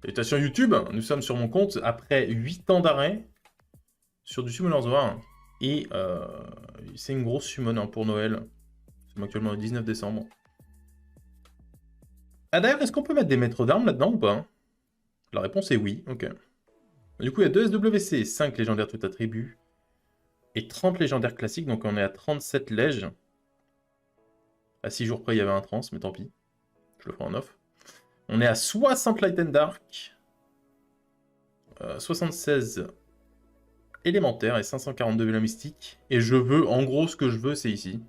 Salutations YouTube, nous sommes sur mon compte après 8 ans d'arrêt sur du Summoners War. Et c'est une grosse summon hein, pour Noël. Nous sommes actuellement le 19 décembre. Ah d'ailleurs, est-ce qu'on peut mettre des maîtres d'armes là-dedans ou pas? La réponse est oui, ok. Du coup, il y a 2 SWC, 5 légendaires tout attribut et 30 légendaires classiques, donc on est à 37 lèges. À 6 jours près, il y avait un trans, mais tant pis. Je le ferai en off. On est à 60 Light and Dark, 76 élémentaires et 542 Vela Mystique. Et je veux, en gros, ce que je veux, c'est ici.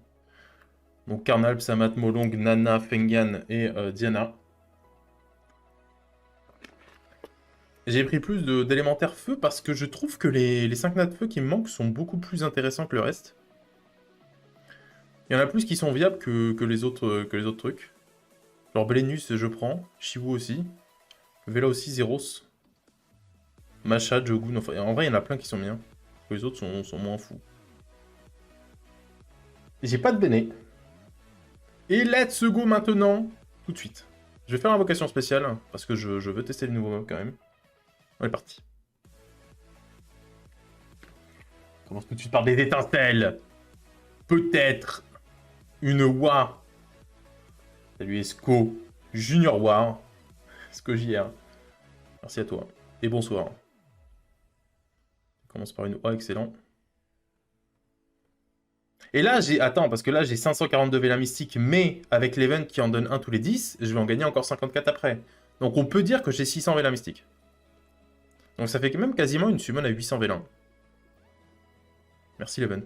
Donc Karnal, Psamat, Molong, Nana, Fengan et Diana. J'ai pris plus d'élémentaires feu parce que je trouve que les 5 nats de feu qui me manquent sont beaucoup plus intéressants que le reste. Il y en a plus qui sont viables que les autres trucs. Genre Belenus, je prends. Shivu aussi. Vela aussi, Zeros. Masha, Jogun. Enfin, en vrai, il y en a plein qui sont bien. Les autres sont moins fous. J'ai pas de Bene. Et let's go maintenant, tout de suite. Je vais faire invocation spéciale parce que je veux tester les nouveaux mobs quand même. On est parti. On commence tout de suite par des étincelles. Peut-être une Wa. Salut Esco. Junior War. Esco JR. Merci à toi. Et bonsoir. On commence par une Wa, excellent. Et là, j'ai... Attends, parce que là, j'ai 542 Vela Mystique, mais avec l'event qui en donne un tous les 10, je vais en gagner encore 54 après. Donc on peut dire que j'ai 600 Vela Mystique. Donc ça fait même quasiment une summon à 800 Vela. Merci l'event.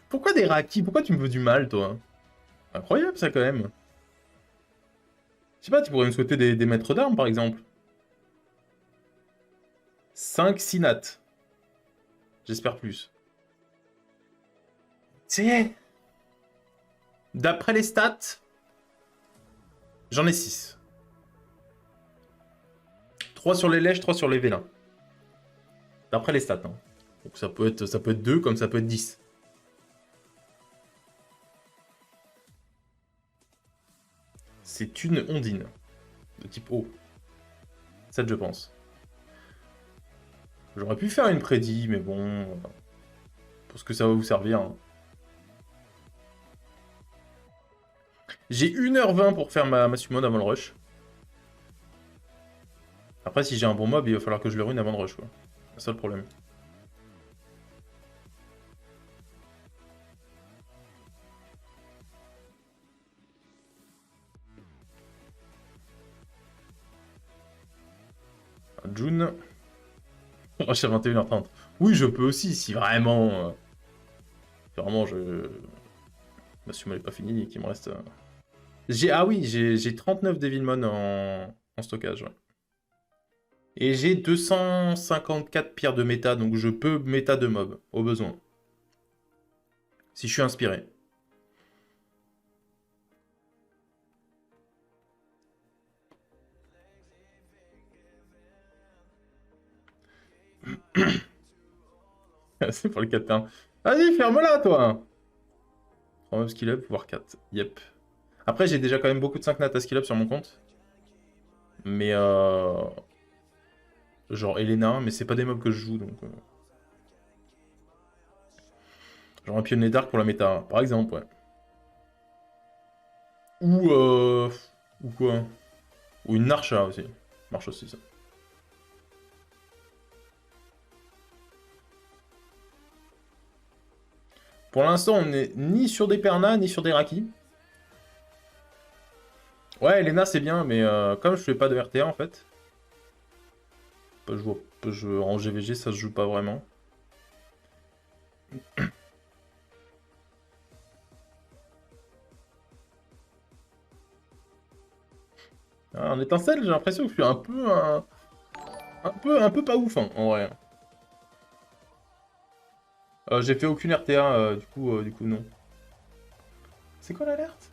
Pourquoi des Raki? Pourquoi tu me veux du mal, toi? Incroyable, ça, quand même. Je sais pas, tu pourrais me souhaiter des maîtres d'armes, par exemple. 5 Sinat. J'espère plus. C'est... D'après les stats, j'en ai 6. 3 sur les lèches, 3 sur les vélins. D'après les stats, hein. Donc ça peut être 2, comme ça peut être 10. C'est une ondine. De type O. 7, je pense. J'aurais pu faire une prédit, mais bon... Pour ce que ça va vous servir. Hein. J'ai 1h20 pour faire ma summon avant le rush. Après, si j'ai un bon mob, il va falloir que je le rune avant le rush, quoi. C'est ça le problème. June. Rush à 21h30. Oui, je peux aussi, si vraiment... vraiment, ma summon n'est pas finie et qu'il me reste... Ah oui, j'ai 39 Devilmon en stockage, ouais. Et j'ai 254 pierres de méta, donc je peux méta de mob, au besoin. Si je suis inspiré. C'est pour le 4-1. Vas-y, ferme-la, toi. 3 mobs skill up, voire 4. Yep. Après, j'ai déjà quand même beaucoup de 5 nats à skill up sur mon compte. Mais genre Elena, mais c'est pas des mobs que je joue, donc... Genre un pionnier dark pour la méta, par exemple, ouais. Ou quoi? Ou une Narcha aussi. Marche aussi, ça. Pour l'instant, on n'est ni sur des Perna, ni sur des Raki. Ouais, Elena, c'est bien, mais comme je fais pas de RTA, en fait... En GVG, ça se joue pas vraiment. Ah, en étincelle, j'ai l'impression que je suis un peu pas ouf, hein, en vrai. J'ai fait aucune RTA, du coup, non. C'est quoi l'alerte?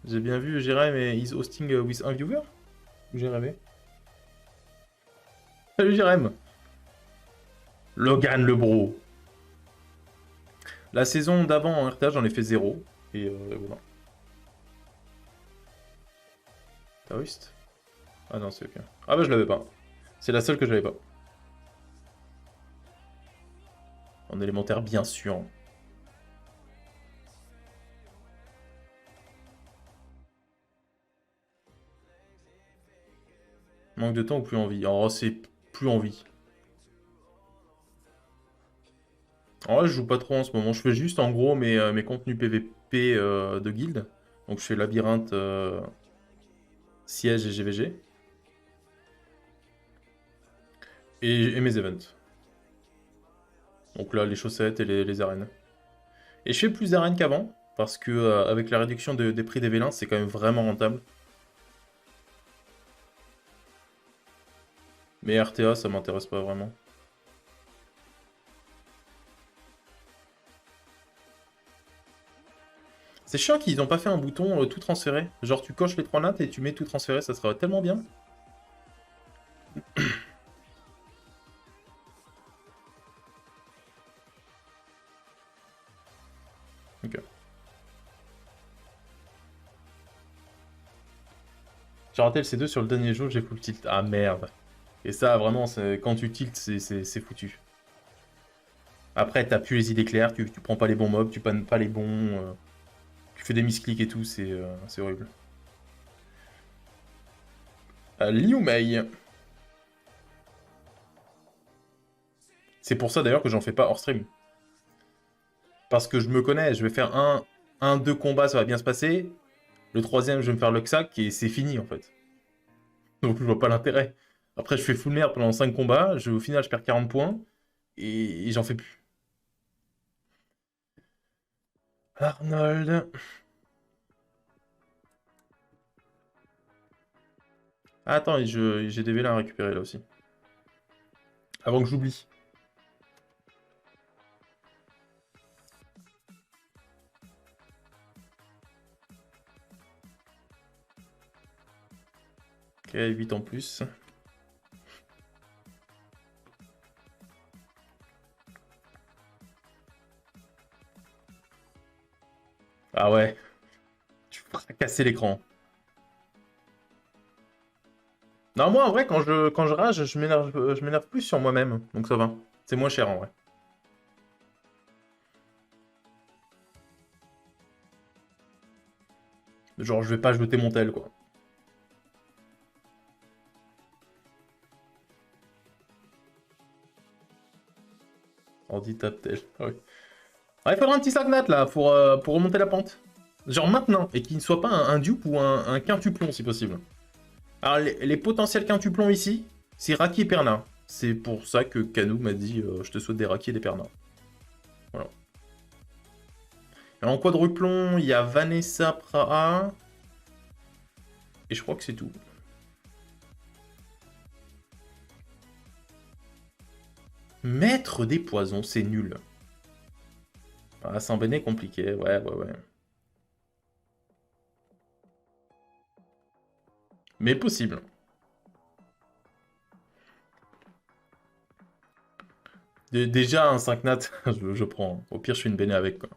J'ai bien vu Jérém et is hosting with un viewer? Ou j'ai rêvé? Salut Jérém. Logan le bro. La saison d'avant en RTA, j'en ai fait 0. Et voilà. Taoïste. Ah non, c'est ok. Ah bah je l'avais pas. C'est la seule que j'avais pas. En élémentaire, bien sûr. Manque de temps ou plus envie? Oh, c'est plus envie. En vrai, je joue pas trop en ce moment. Je fais juste en gros mes contenus PVP de guild. Donc je fais labyrinthe, siège et GVG. Et mes events. Donc là, les chaussettes et les arènes. Et je fais plus d'arènes qu'avant. Parce que avec la réduction des prix des vélins, c'est quand même vraiment rentable. Mais RTA, ça m'intéresse pas vraiment. C'est chiant qu'ils n'ont pas fait un bouton tout transféré. Genre tu coches les 3 nattes et tu mets tout transféré, ça serait tellement bien. Ok. J'ai raté le C2 sur le dernier jour, j'ai full tilt. Ah merde. Et ça, vraiment, quand tu tiltes, c'est foutu. Après, t'as plus les idées claires, tu prends pas les bons mobs, tu pannes pas les bons... tu fais des misclics et tout, c'est horrible. Liu Mei. C'est pour ça d'ailleurs que j'en fais pas hors stream. Parce que je me connais, je vais faire deux combats, ça va bien se passer. Le troisième, je vais me faire le Xac et c'est fini en fait. Donc je vois pas l'intérêt. Après, je fais full merde pendant 5 combats, au final, je perds 40 points et j'en fais plus. Arnold. Ah, attends, j'ai des vélins à récupérer là aussi. Avant que j'oublie. Ok, 8 en plus. Ah ouais. Tu feras casser l'écran. Non, moi en vrai, quand je rage, je m'énerve plus sur moi-même. Donc ça va. C'est moins cher en vrai. Genre, je vais pas jeter mon tel quoi. Ordi tap tel. Ah oui. Ah, il faudra un petit sagnat là pour remonter la pente. Genre maintenant. Et qu'il ne soit pas un dupe ou un quintuplon si possible. Alors, les potentiels quintuplons ici, c'est Raki et Perna. C'est pour ça que Kanou m'a dit je te souhaite des Raki et des Perna. Voilà. Et en quadruplon, il y a Vanessa Praha. Et je crois que c'est tout. Maître des poisons, c'est nul. Ah, Saint-Béné, compliqué. Ouais. Mais possible. Déjà, un 5 nat, je prends. Au pire, je suis une Béné avec, quoi.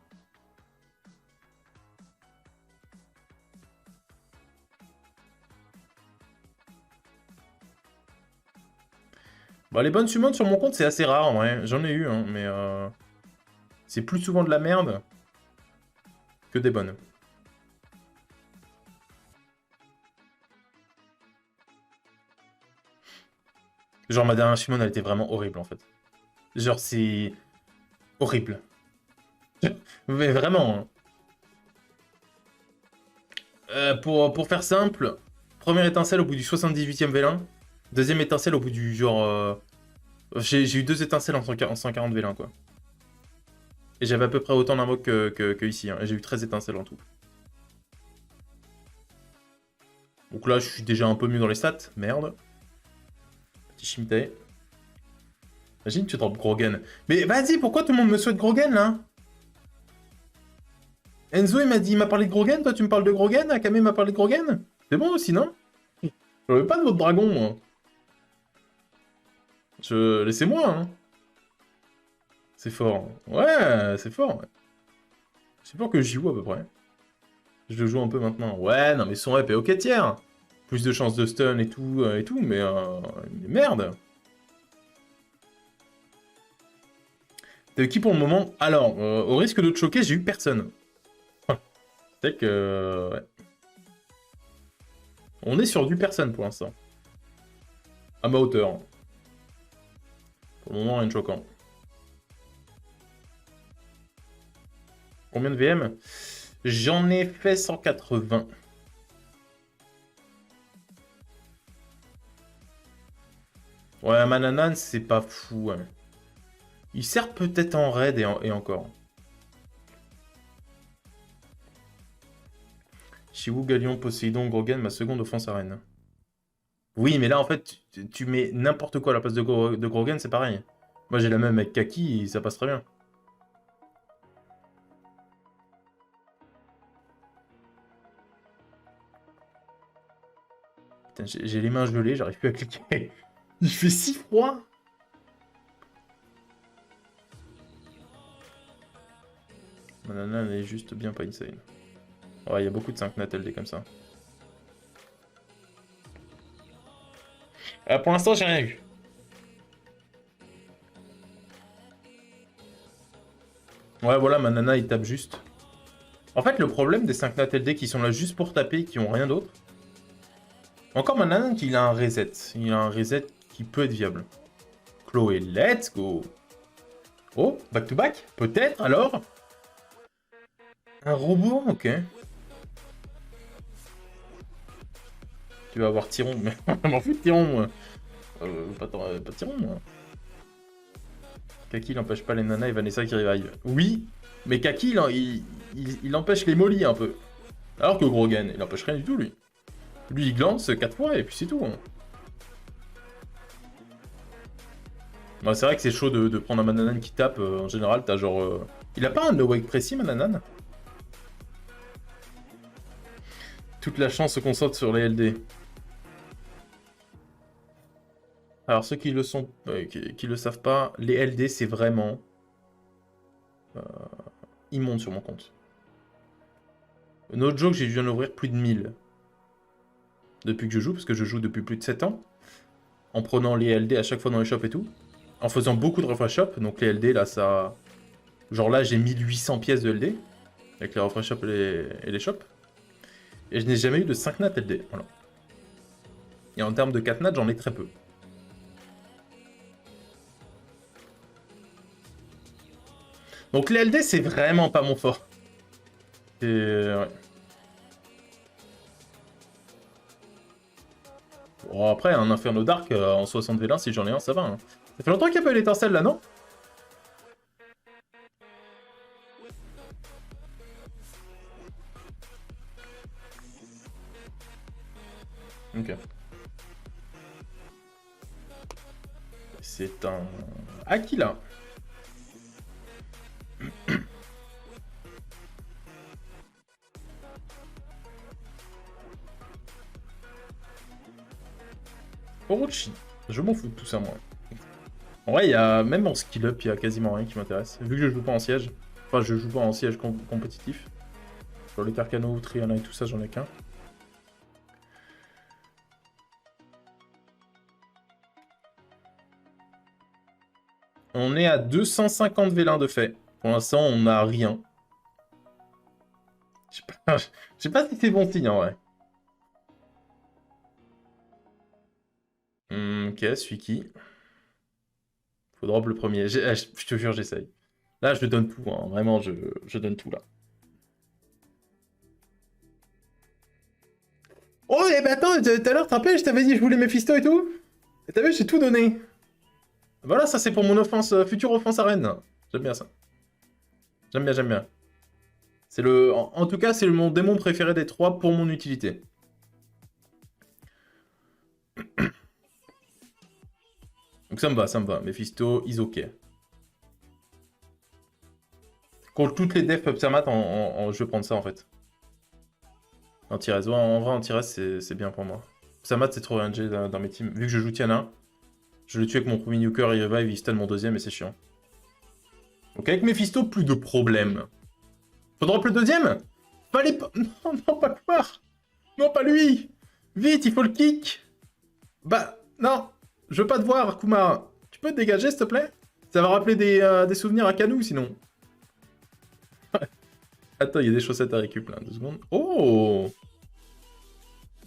Bah, les bonnes summons sur mon compte, c'est assez rare, en vrai. J'en ai eu, hein, mais... c'est plus souvent de la merde que des bonnes. Genre, ma dernière summon, elle était vraiment horrible, en fait. Genre, c'est... horrible. Mais vraiment, hein. Pour faire simple, première étincelle au bout du 78e V1. Deuxième étincelle au bout du genre... j'ai eu 2 étincelles en 140 V1, quoi. Et j'avais à peu près autant d'invoques que ici. Hein. Et j'ai eu 13 étincelles en tout. Donc là, je suis déjà un peu mieux dans les stats. Merde. Petit Shimtei. Imagine, tu drops Grogan. Mais vas-y, pourquoi tout le monde me souhaite Grogan, là? Enzo, il m'a parlé de Grogan. Toi, tu me parles de Grogan. Akame m'a parlé de Grogan. C'est bon aussi, non? Je veux pas de votre dragon, moi. Laissez-moi, hein. C'est fort. Ouais, c'est fort. Ouais. C'est fort que j'y joue à peu près. Je le joue un peu maintenant. Ouais, non, mais son rep est ok tiers. Plus de chances de stun et tout, mais merde. T'as eu qui pour le moment? Alors, au risque de te choquer, j'ai eu personne. C'est que... ouais. On est sur du personne pour l'instant. À ma hauteur. Pour le moment, rien de choquant. Combien de VM? J'en ai fait 180. Ouais, Mananan, c'est pas fou. Ouais. Il sert peut-être en raid et encore. Shiwu, Galion, Poséidon, Grogan, ma seconde offense arène. Oui, mais là, en fait, tu mets n'importe quoi à la place de Grogan, c'est pareil. Moi, j'ai la même avec Kaki, et ça passe très bien. J'ai les mains gelées, j'arrive plus à cliquer. Il fait si froid. Manana, elle est juste bien pas insane. Ouais, il y a beaucoup de 5 nat LD comme ça. Pour l'instant, j'ai rien eu. Ouais, voilà, Manana, il tape juste. En fait, le problème des 5 nat LD qui sont là juste pour taper, qui ont rien d'autre. Encore Manana, il a un reset. Il a un reset qui peut être viable. Chloé, let's go. Oh, back to back? Peut-être, alors? Un robot? Ok. Tu vas avoir Tyron, mais je m'en fous de Tyron, moi. Pas Tyron, moi. Kaki, il n'empêche pas les nanas et Vanessa qui revive. Oui, mais Kaki, il empêche les mollies un peu. Alors que Grogan, il empêche rien du tout, lui. Lui, il glance 4 fois et puis c'est tout. Hein. Bah, c'est vrai que c'est chaud de prendre un Mananan qui tape. En général, t'as genre... Il a pas un no-wake précis, Mananan? Toute la chance se concentre sur les LD. Alors, ceux qui le sont, qui le savent pas, les LD, c'est vraiment... immonde sur mon compte. No joke, j'ai dû en ouvrir plus de 1000. Depuis que je joue, parce que je joue depuis plus de 7 ans. En prenant les LD à chaque fois dans les shops et tout. En faisant beaucoup de refresh shop. Donc les LD, là, ça... Genre là, j'ai 1800 pièces de LD. Avec les refresh shop et les shops. Et je n'ai jamais eu de 5 nat LD. Voilà. Et en termes de 4 nat, j'en ai très peu. Donc les LD, c'est vraiment pas mon fort. Et... ouais. Bon, après, un Inferno Dark en 60 V1, si j'en ai un, ça va. Hein. Ça fait longtemps qu'il n'y a pas eu l'étincelle là, non? Ok. C'est un... Aquila. Orochi. Je m'en fous de tout ça, moi. En vrai, il y a... même en skill up, il y a quasiment rien qui m'intéresse. Vu que je joue pas en siège. Enfin, je joue pas en siège compétitif. Sur les Carcano, Triana et tout ça, j'en ai qu'un. On est à 250 V1 de fait. Pour l'instant, on n'a rien. Je sais pas si c'est bon signe, en vrai. Ok, celui qui... Faut drop le premier. Je te jure, j'essaye. Là, je donne tout. Hein. Vraiment, je donne tout, là. Oh, eh ben attends, tout à l'heure, tu te rappelles, je t'avais dit que je voulais Mephisto et tout. Et t'as vu, j'ai tout donné. Voilà, ça c'est pour mon offense, future offense arène. J'aime bien ça. J'aime bien, j'aime bien. C'est le... En tout cas, c'est mon démon préféré des trois pour mon utilité. Donc ça me va, ça me va. Mephisto, is ok. Contre toutes les defs Pupsamat, je vais prendre ça en fait. Anti-res. Ouais, en vrai, anti-res, c'est bien pour moi. Pupsamat, c'est trop rangé dans mes teams. Vu que je joue Tiana. Je le tue avec mon premier nuker, il revive, il stun mon deuxième et c'est chiant. Donc avec Mephisto, plus de problème. Faut drop le deuxième? Fallait pas... Non, non, pas Kumar. Non, pas lui. Vite, il faut le kick. Bah, non. Je veux pas te voir, Kumar. Tu peux te dégager, s'il te plaît? Ça va rappeler des souvenirs à Canou, sinon. Attends, il y a des chaussettes à récup, là. 2 secondes. Oh!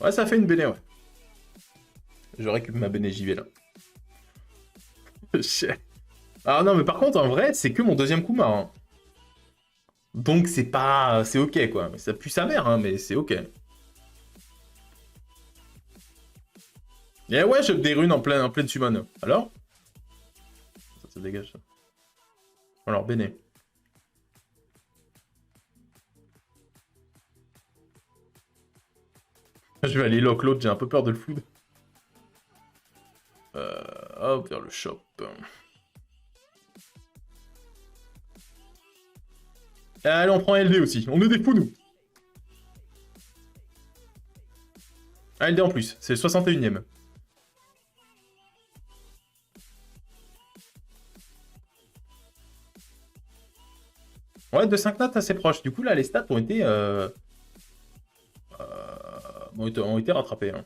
Ouais, ça fait une béné, ouais. Je récup ma béné, j'y vais, là. Ah non, mais par contre, en vrai, c'est que mon deuxième Kumar, hein. Donc c'est pas... C'est ok, quoi. Ça pue sa mère, hein, mais c'est ok. Et ouais, j'ai des runes en pleine summon. Alors? Ça dégage, ça. Alors, béné. Je vais aller lock l'autre, j'ai un peu peur de le food. Hop, vers le shop. Allez, on prend LD aussi. On est des fous, nous. Ah, LD en plus. C'est le 61ème. Ouais, de 5 notes assez proche. Du coup, là, les stats ont été... ont été rattrapés. Hein.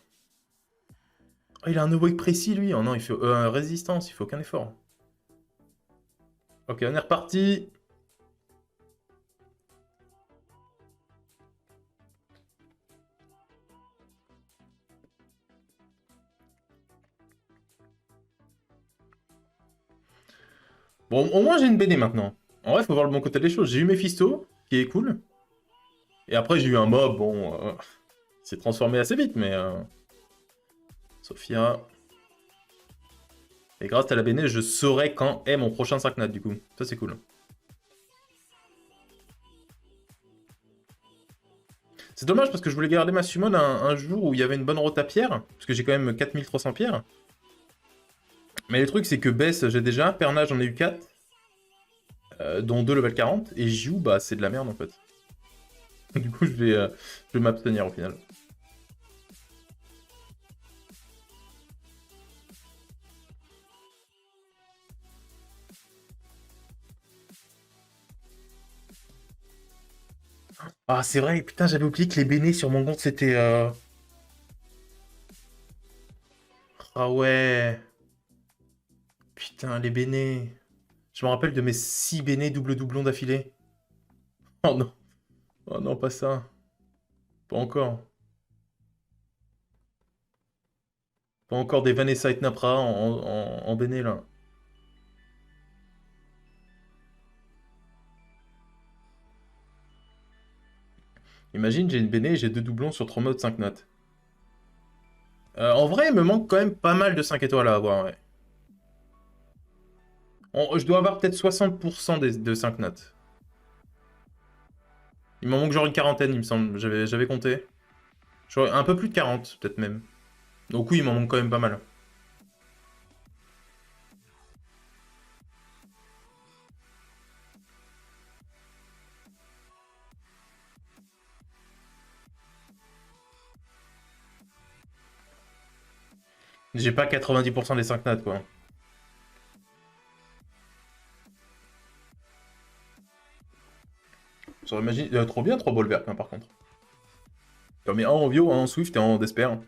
Oh, il a un awake précis, lui. Oh non, il fait résistance. Il fait aucun effort. Ok, on est reparti. Bon, au moins, j'ai une BD maintenant. En vrai, faut voir le bon côté des choses. J'ai eu Mephisto, qui est cool. Et après, j'ai eu un mob, bon... il s'est transformé assez vite, mais... Sophia... Et grâce à la BD, je saurai quand est mon prochain 5 nat, du coup. Ça, c'est cool. C'est dommage parce que je voulais garder ma summon un jour où il y avait une bonne rota pierre, parce que j'ai quand même 4300 pierres. Mais le truc, c'est que Bess, j'ai déjà, Pernage, j'en ai eu 4, dont 2 level 40, et Jiu, bah, c'est de la merde en fait. Du coup, je vais m'abstenir au final. Ah, c'est vrai, putain, j'avais oublié que les bénés sur mon compte, c'était... Ah ouais... Putain, les bénés... Je me rappelle de mes 6 bénés double doublon d'affilée. Oh non. Oh non, pas ça. Pas encore. Pas encore des Vanessa et Napra en béné, là. Imagine, j'ai une béné et j'ai 2 doublons sur 3 modes 5 notes. En vrai, il me manque quand même pas mal de 5 étoiles à avoir, ouais. Je dois avoir peut-être 60% de 5 notes. Il m'en manque genre une quarantaine, il me semble. J'avais compté. Un peu plus de 40, peut-être même. Donc oui, il m'en manque quand même pas mal. J'ai pas 90% des 5 notes, quoi. Ça imagine... trop bien, 3 Bolverk, hein, par contre. T'en mets un en Vio, un en Swift et un en Despair.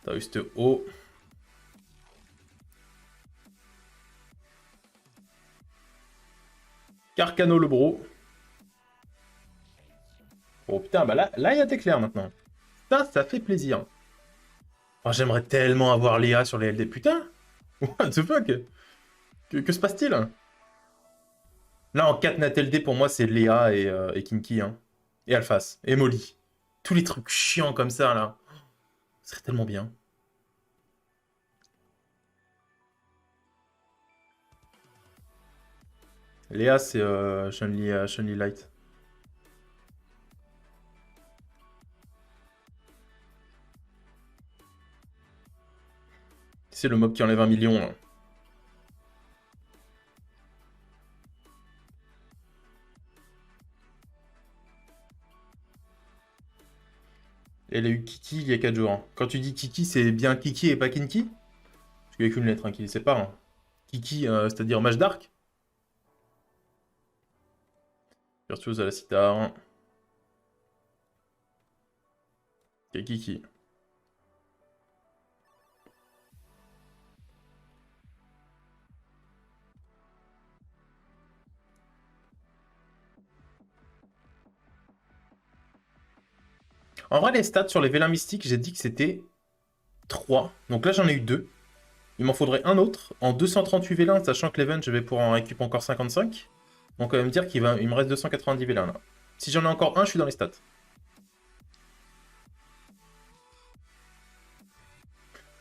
T'as eu cette haut. Carcano le bro. Oh putain, bah là, il y a des clairs maintenant. Ça fait plaisir. Oh, j'aimerais tellement avoir Léa sur les LD. Putain! What the fuck? Que se passe-t-il? Là, en 4 Nat LD, pour moi, c'est Léa et Kinky. Hein. Et Alphas. Et Molly. Tous les trucs chiants comme ça, là. Ce serait tellement bien. Léa, c'est Chun-Li Light. C'est le mob qui enlève 1 million. Là. Elle a eu Kiki il y a 4 jours. Hein. Quand tu dis Kiki, c'est bien Kiki et pas Kinki? Parce qu'il n'y a qu'une lettre hein, qui les sépare. Hein. Kiki, c'est-à-dire Mage Dark. Virtuose à la cithare. Et Kiki. En vrai, les stats sur les vélins mystiques, j'ai dit que c'était 3. Donc là, j'en ai eu 2. Il m'en faudrait un autre en 238 vélins, sachant que l'event, je vais pouvoir en récupérer encore 55. Donc, on va me dire qu'il me reste 290 vélins là. Si j'en ai encore un, je suis dans les stats.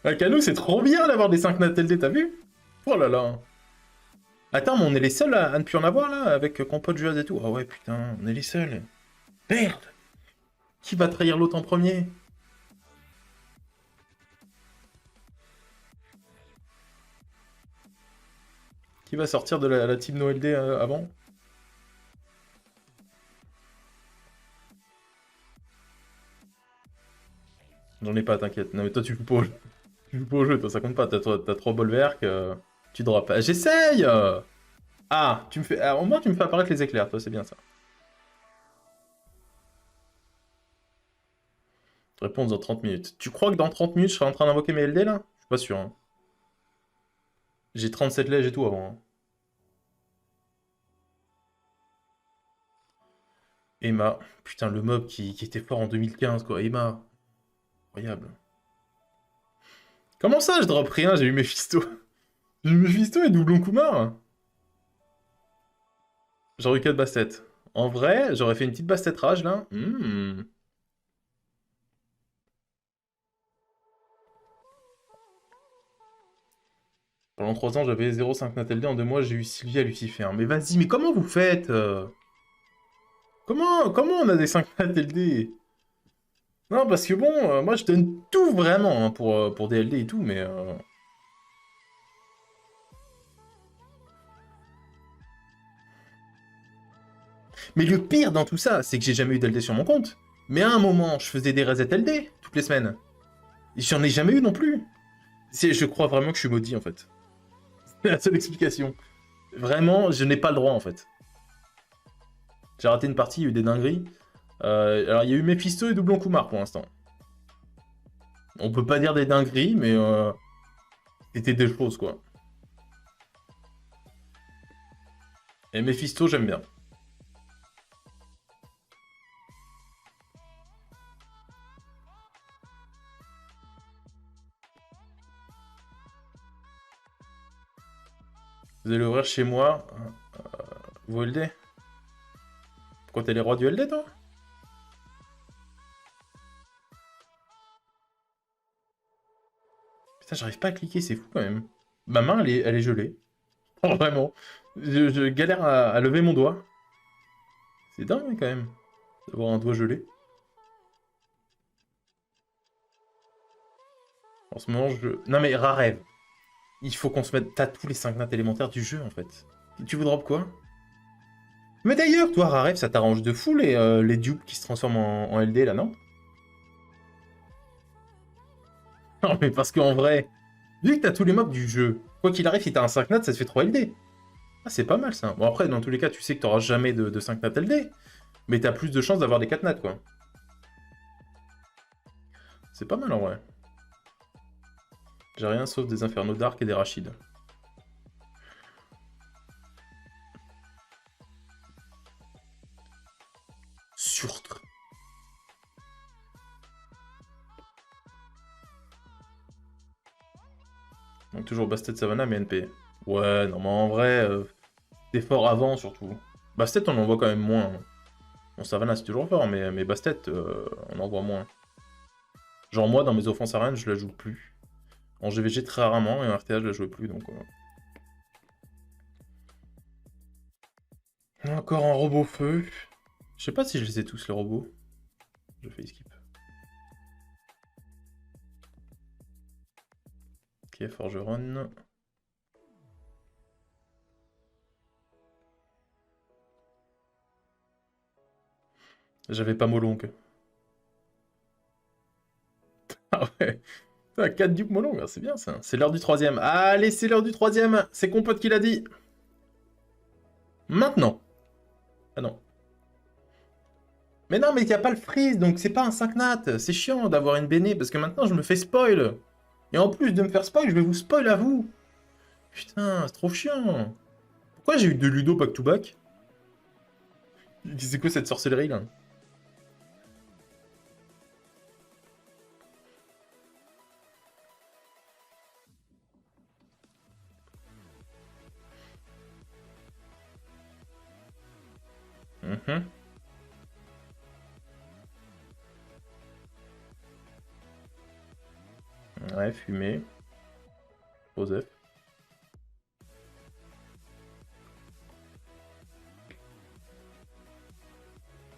Canou, c'est trop bien d'avoir des 5 Nat LD, t'as vu? Oh là là. Attends, mais on est les seuls à ne plus en avoir là, avec Compote, Juaz et tout. Ah ouais, putain, on est les seuls. Merde! Qui va trahir l'autre en premier? Qui va sortir de la team NoLD avant? J'en ai pas, t'inquiète. Non mais toi tu joues pas au jeu. Tu joues pas au jeu, toi ça compte pas. T'as 3 bolverk, tu drops. J'essaye! Ah, tu me fais. Au moins tu me fais apparaître les éclairs, toi c'est bien ça. Réponse dans 30 minutes. Tu crois que dans 30 minutes je serai en train d'invoquer mes LD là? Je suis pas sûr. Hein. J'ai 37 lèges et tout avant. Hein. Emma. Putain, le mob qui était fort en 2015 quoi. Emma. Incroyable. Comment ça je drop rien? J'ai eu Mephisto. J'ai eu Mephisto et doublon Kumar. J'aurais eu 4 bassettes. En vrai, j'aurais fait une petite bassette rage là. Pendant 3 ans, j'avais 0,5 NatelD. En 2 mois, j'ai eu Sylvie à Lucifer. Mais vas-y, mais comment vous faites comment on a des 5 NatelD? Non, parce que bon, moi je donne tout vraiment hein, pour des LD et tout, mais... Mais le pire dans tout ça, c'est que j'ai jamais eu d'LD sur mon compte. Mais à un moment, je faisais des resets LD toutes les semaines. Et j'en ai jamais eu non plus. Je crois vraiment que je suis maudit en fait. C'est la seule explication. Vraiment, je n'ai pas le droit en fait. J'ai raté une partie, il y a eu des dingueries. Alors il y a eu Mephisto et Doublon Kumar pour l'instant. On peut pas dire des dingueries, mais c'était des choses quoi. Et Mephisto, j'aime bien. Vous allez ouvrir chez moi. Vos LD. Pourquoi t'es les rois du LD toi? Putain, j'arrive pas à cliquer, c'est fou quand même. Ma main, elle est gelée. Oh, vraiment. Je galère à lever mon doigt. C'est dingue hein, quand même. D'avoir un doigt gelé. En ce moment, je... Non mais Rarève. Il faut qu'on se mette... T'as tous les 5 nattes élémentaires du jeu en fait. Tu veux drop quoi? Mais d'ailleurs, toi, Raref, ça t'arrange de fou les dupes qui se transforment en LD là, non? Non, mais parce qu'en vrai, vu que t'as tous les mobs du jeu, quoi qu'il arrive, si t'as un 5 nat, ça te fait 3 LD. Ah, c'est pas mal ça. Bon, après, dans tous les cas, tu sais que t'auras jamais de 5 nat LD, mais t'as plus de chances d'avoir des 4 nat, quoi. C'est pas mal en vrai. J'ai rien sauf des Infernos Dark et des Rachides. Surtre. Donc toujours Bastet Savannah, mais NP. Ouais, non, mais en vrai, t'es fort avant surtout. Bastet, on en voit quand même moins. Hein. Bon, Savannah, c'est toujours fort, mais Bastet, on en voit moins. Genre, moi, dans mes offenses arènes, je la joue plus. En GVG, très rarement, et en RTA, je la jouais plus, donc... Encore un robot feu. Je sais pas si je les ai tous, les robots. Je fais skip. Ok, Forgeron. J'avais pas Molong. Putain, 4 dupes molong, c'est bien ça. C'est l'heure du troisième. Allez, c'est l'heure du troisième. C'est Compote qui l'a dit. Maintenant. Ah non. Mais non, mais il n'y a pas le freeze, donc c'est pas un 5 nat. C'est chiant d'avoir une béné, parce que maintenant je me fais spoil. Et en plus de me faire spoil, je vais vous spoil à vous. Putain, c'est trop chiant. Pourquoi j'ai eu 2 Ludo back-to-back? C'est quoi cette sorcellerie là? Mhm. Ouais, fumée. Joseph.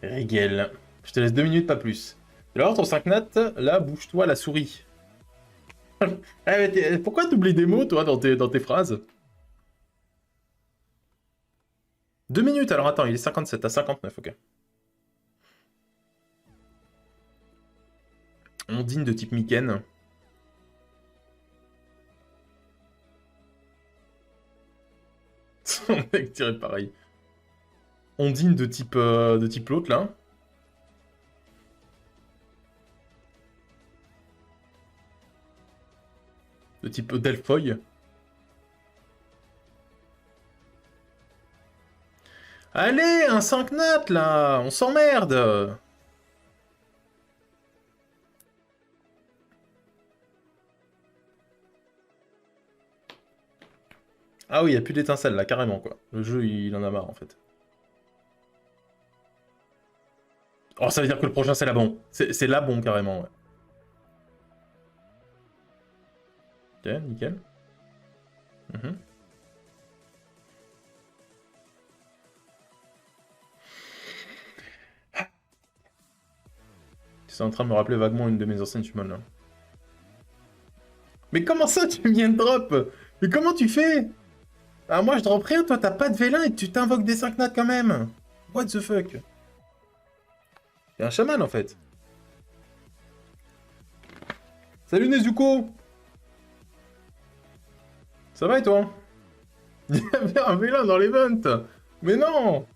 Rigel. Je te laisse 2 minutes, pas plus. Alors, ton 5 nat, là, bouge-toi la souris. Pourquoi t'oublies des mots, toi, dans tes phrases? 2 minutes, alors attends, il est 57 à 59, ok. Ondine de type Miken. Son mec tiré pareil. Ondine de type l'autre, là. De type Delphoy. Allez, un 5 nat, là. On s'emmerde. Ah oui, il n'y a plus d'étincelles, là, carrément, quoi. Le jeu, il en a marre, en fait. Oh, ça veut dire que le prochain, c'est la bombe. C'est la bombe, carrément, ouais. Ok, nickel. Mhm. C'est en train de me rappeler vaguement une de mes anciennes summons, là. Mais comment ça, tu viens de drop? Mais comment tu fais? Ah, moi, je drop rien, toi, t'as pas de vélin et tu t'invoques des 5 nats quand même. What the fuck? T'es un chaman, en fait. Salut, Nezuko. Ça va, et toi? Il y avait un vélin dans l'event. Mais non.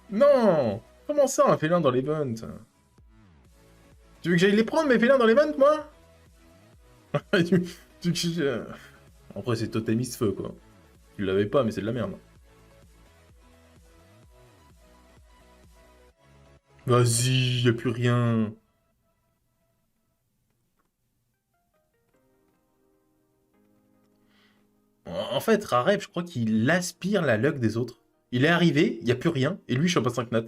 Non. Comment ça, un vélin dans l'event? Tu veux que j'aille les prendre, mes vélins, dans l'event, moi? Après, c'est totémiste feu, quoi. Tu l'avais pas, mais c'est de la merde. Vas-y, y a plus rien. En fait, Rareb, je crois qu'il aspire la luck des autres. Il est arrivé, y a plus rien, et lui, je suis pas 5 nat.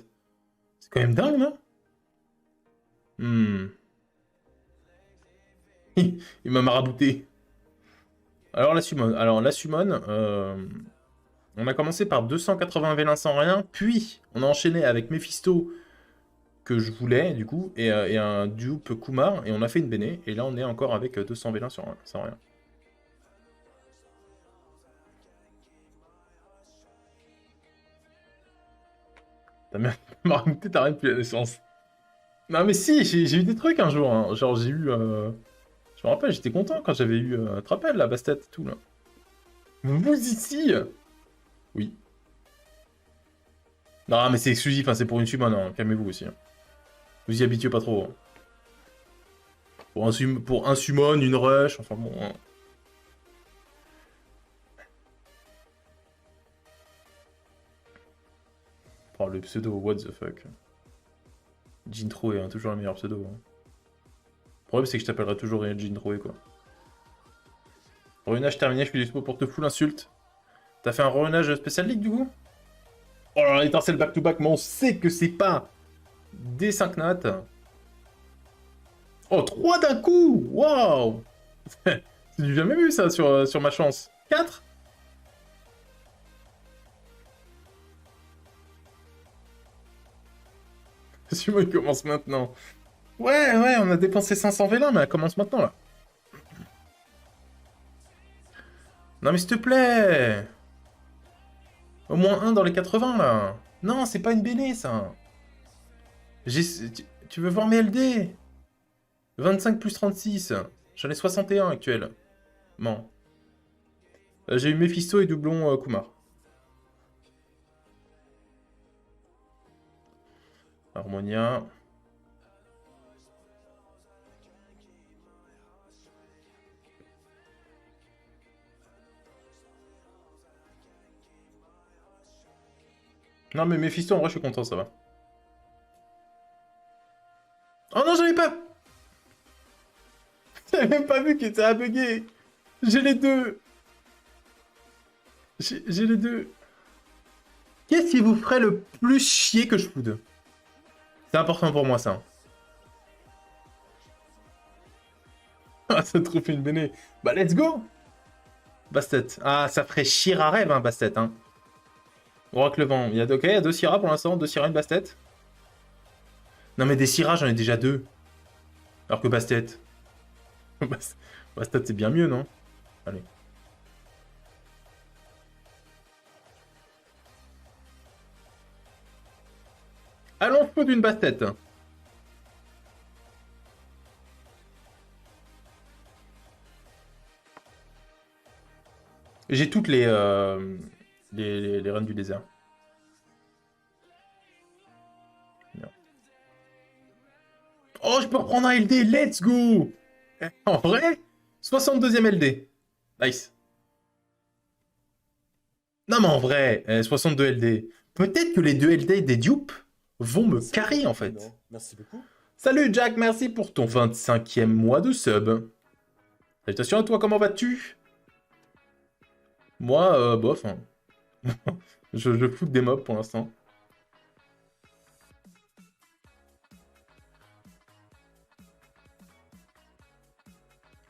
C'est quand même dingue, non? Hmm. Il m'a marabouté. Alors, la summon, on a commencé par 280 vélins sans rien, puis on a enchaîné avec Mephisto, que je voulais, du coup, et un dupe Kumar, et on a fait une béné, et là, on est encore avec 200 vélins sans rien. T'as même marabouté ta reine depuis la naissance. Non, mais si, j'ai eu des trucs un jour, hein. Genre, j'ai eu... Je me rappelle, j'étais content quand j'avais eu... tu te rappelles, la Bastet et tout, là. Vous ici? Oui. Non, mais c'est exclusif, hein, c'est pour une summon, hein. Calmez-vous aussi, hein. Vous y habituez pas trop, hein. Pour un summon, une rush, enfin bon... hein. Oh, le pseudo, what the fuck. Jintro est toujours le meilleur pseudo, hein. Le problème, c'est que je t'appellerai toujours Jintro, quoi. Ruinage terminé, je suis dispo pour te full insulte. T'as fait un ruinage spécial league, du coup? Oh là là, l'étincelle back-to-back, mais on sait que c'est pas des 5 nats. Oh, 3 d'un coup! Waouh! C'est du jamais vu, ça, sur ma chance. 4? Suis-moi, il commence maintenant. Ouais, on a dépensé 500 vélins, mais elle commence maintenant, là. Non, mais s'il te plaît! Au moins un dans les 80, là. Non, c'est pas une BD, ça. Tu veux voir mes LD? 25 plus 36. J'en ai 61 actuel. Non. J'ai eu Mephisto et doublon Kumar. Harmonia. Non mais Mephisto en vrai je suis content, ça va. Oh non, j'avais pas. J'avais même pas vu qu'il était à bugger. J'ai les deux. J'ai les deux. Qu'est-ce qui vous ferait le plus chier que je foute? C'est important pour moi, ça. Ah, ça te refait une béné. Bah, let's go. Bastet. Ah, ça ferait chier à rêve, hein, Bastet. Hein. Oracle vent. Il y a, ok, il y a 2 Syrah pour l'instant. 2 Syrah, une Bastet. Non, mais des Syrah, j'en ai déjà 2. Alors que Bastet. Bastet, c'est bien mieux, non? Allez. Allons, feu d'une Bastet. J'ai toutes les reines du désert. Bien. Oh, je peux reprendre un LD, let's go! En vrai, 62e LD. Nice. Non, mais en vrai, 62 LD. Peut-être que les 2 LD des dupes vont me carrer, en fait. Merci beaucoup. Salut, Jack, merci pour ton 25e mois de sub. Salutations à toi, comment vas-tu? Moi, bof. Hein. je foute des mobs pour l'instant.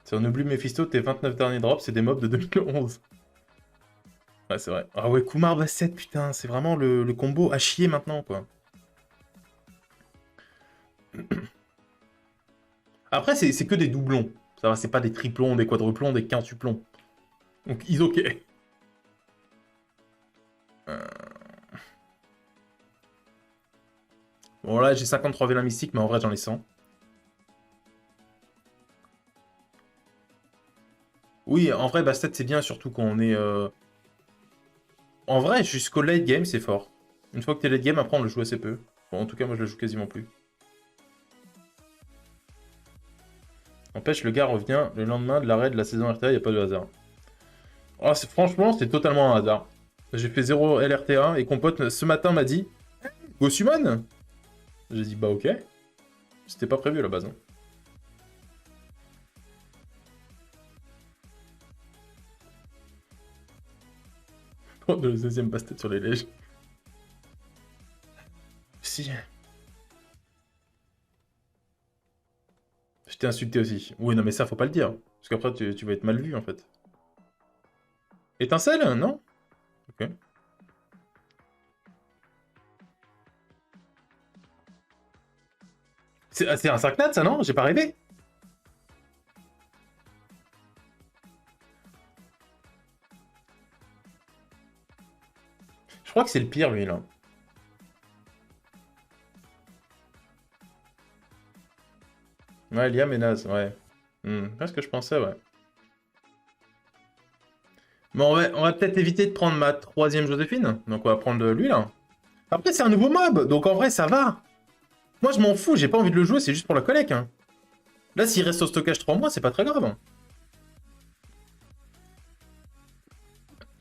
Si on oublie Mephisto, tes 29 derniers drops, c'est des mobs de 2011. Ouais, c'est vrai. Ah ouais, Kumar Basset, putain, c'est vraiment le combo à chier maintenant, quoi. Après, c'est que des doublons. Ça va, c'est pas des triplons, des quadruplons, des quintuplons. Donc, ils ok. Bon, là, j'ai 53 vélins mystiques, mais en vrai, j'en ai 100. Oui, en vrai, Bastet, c'est bien, surtout quand on est... En vrai, jusqu'au late game, c'est fort. Une fois que t'es late game, après, on le joue assez peu. Bon, en tout cas, moi, je le joue quasiment plus. N'empêche, le gars revient le lendemain de l'arrêt de la saison RTA, il n'y a pas de hasard. Oh, franchement, c'est totalement un hasard. J'ai fait 0 LRTA et Compote, ce matin, m'a dit « Go Summon ?» J'ai dit « Bah ok. » C'était pas prévu à la base. Hein. De le 16ème bastet sur les lèges. Si. Je t'ai insulté aussi. Oui, non, mais ça, faut pas le dire. Parce qu'après, tu vas être mal vu, en fait. Étincelle? Non? Ok. C'est un 5 nat, ça, non? J'ai pas rêvé. Je crois que c'est le pire, lui, là. Ouais, Liam et Naz, ouais. C'est ce que je pensais, ouais. Bon, on va peut-être éviter de prendre ma 3ème Joséphine. Donc, on va prendre lui, là. Après, c'est un nouveau mob, donc en vrai, ça va. Moi, je m'en fous, j'ai pas envie de le jouer, c'est juste pour la collecte. Hein. Là, s'il reste au stockage 3 mois, c'est pas très grave. Hein.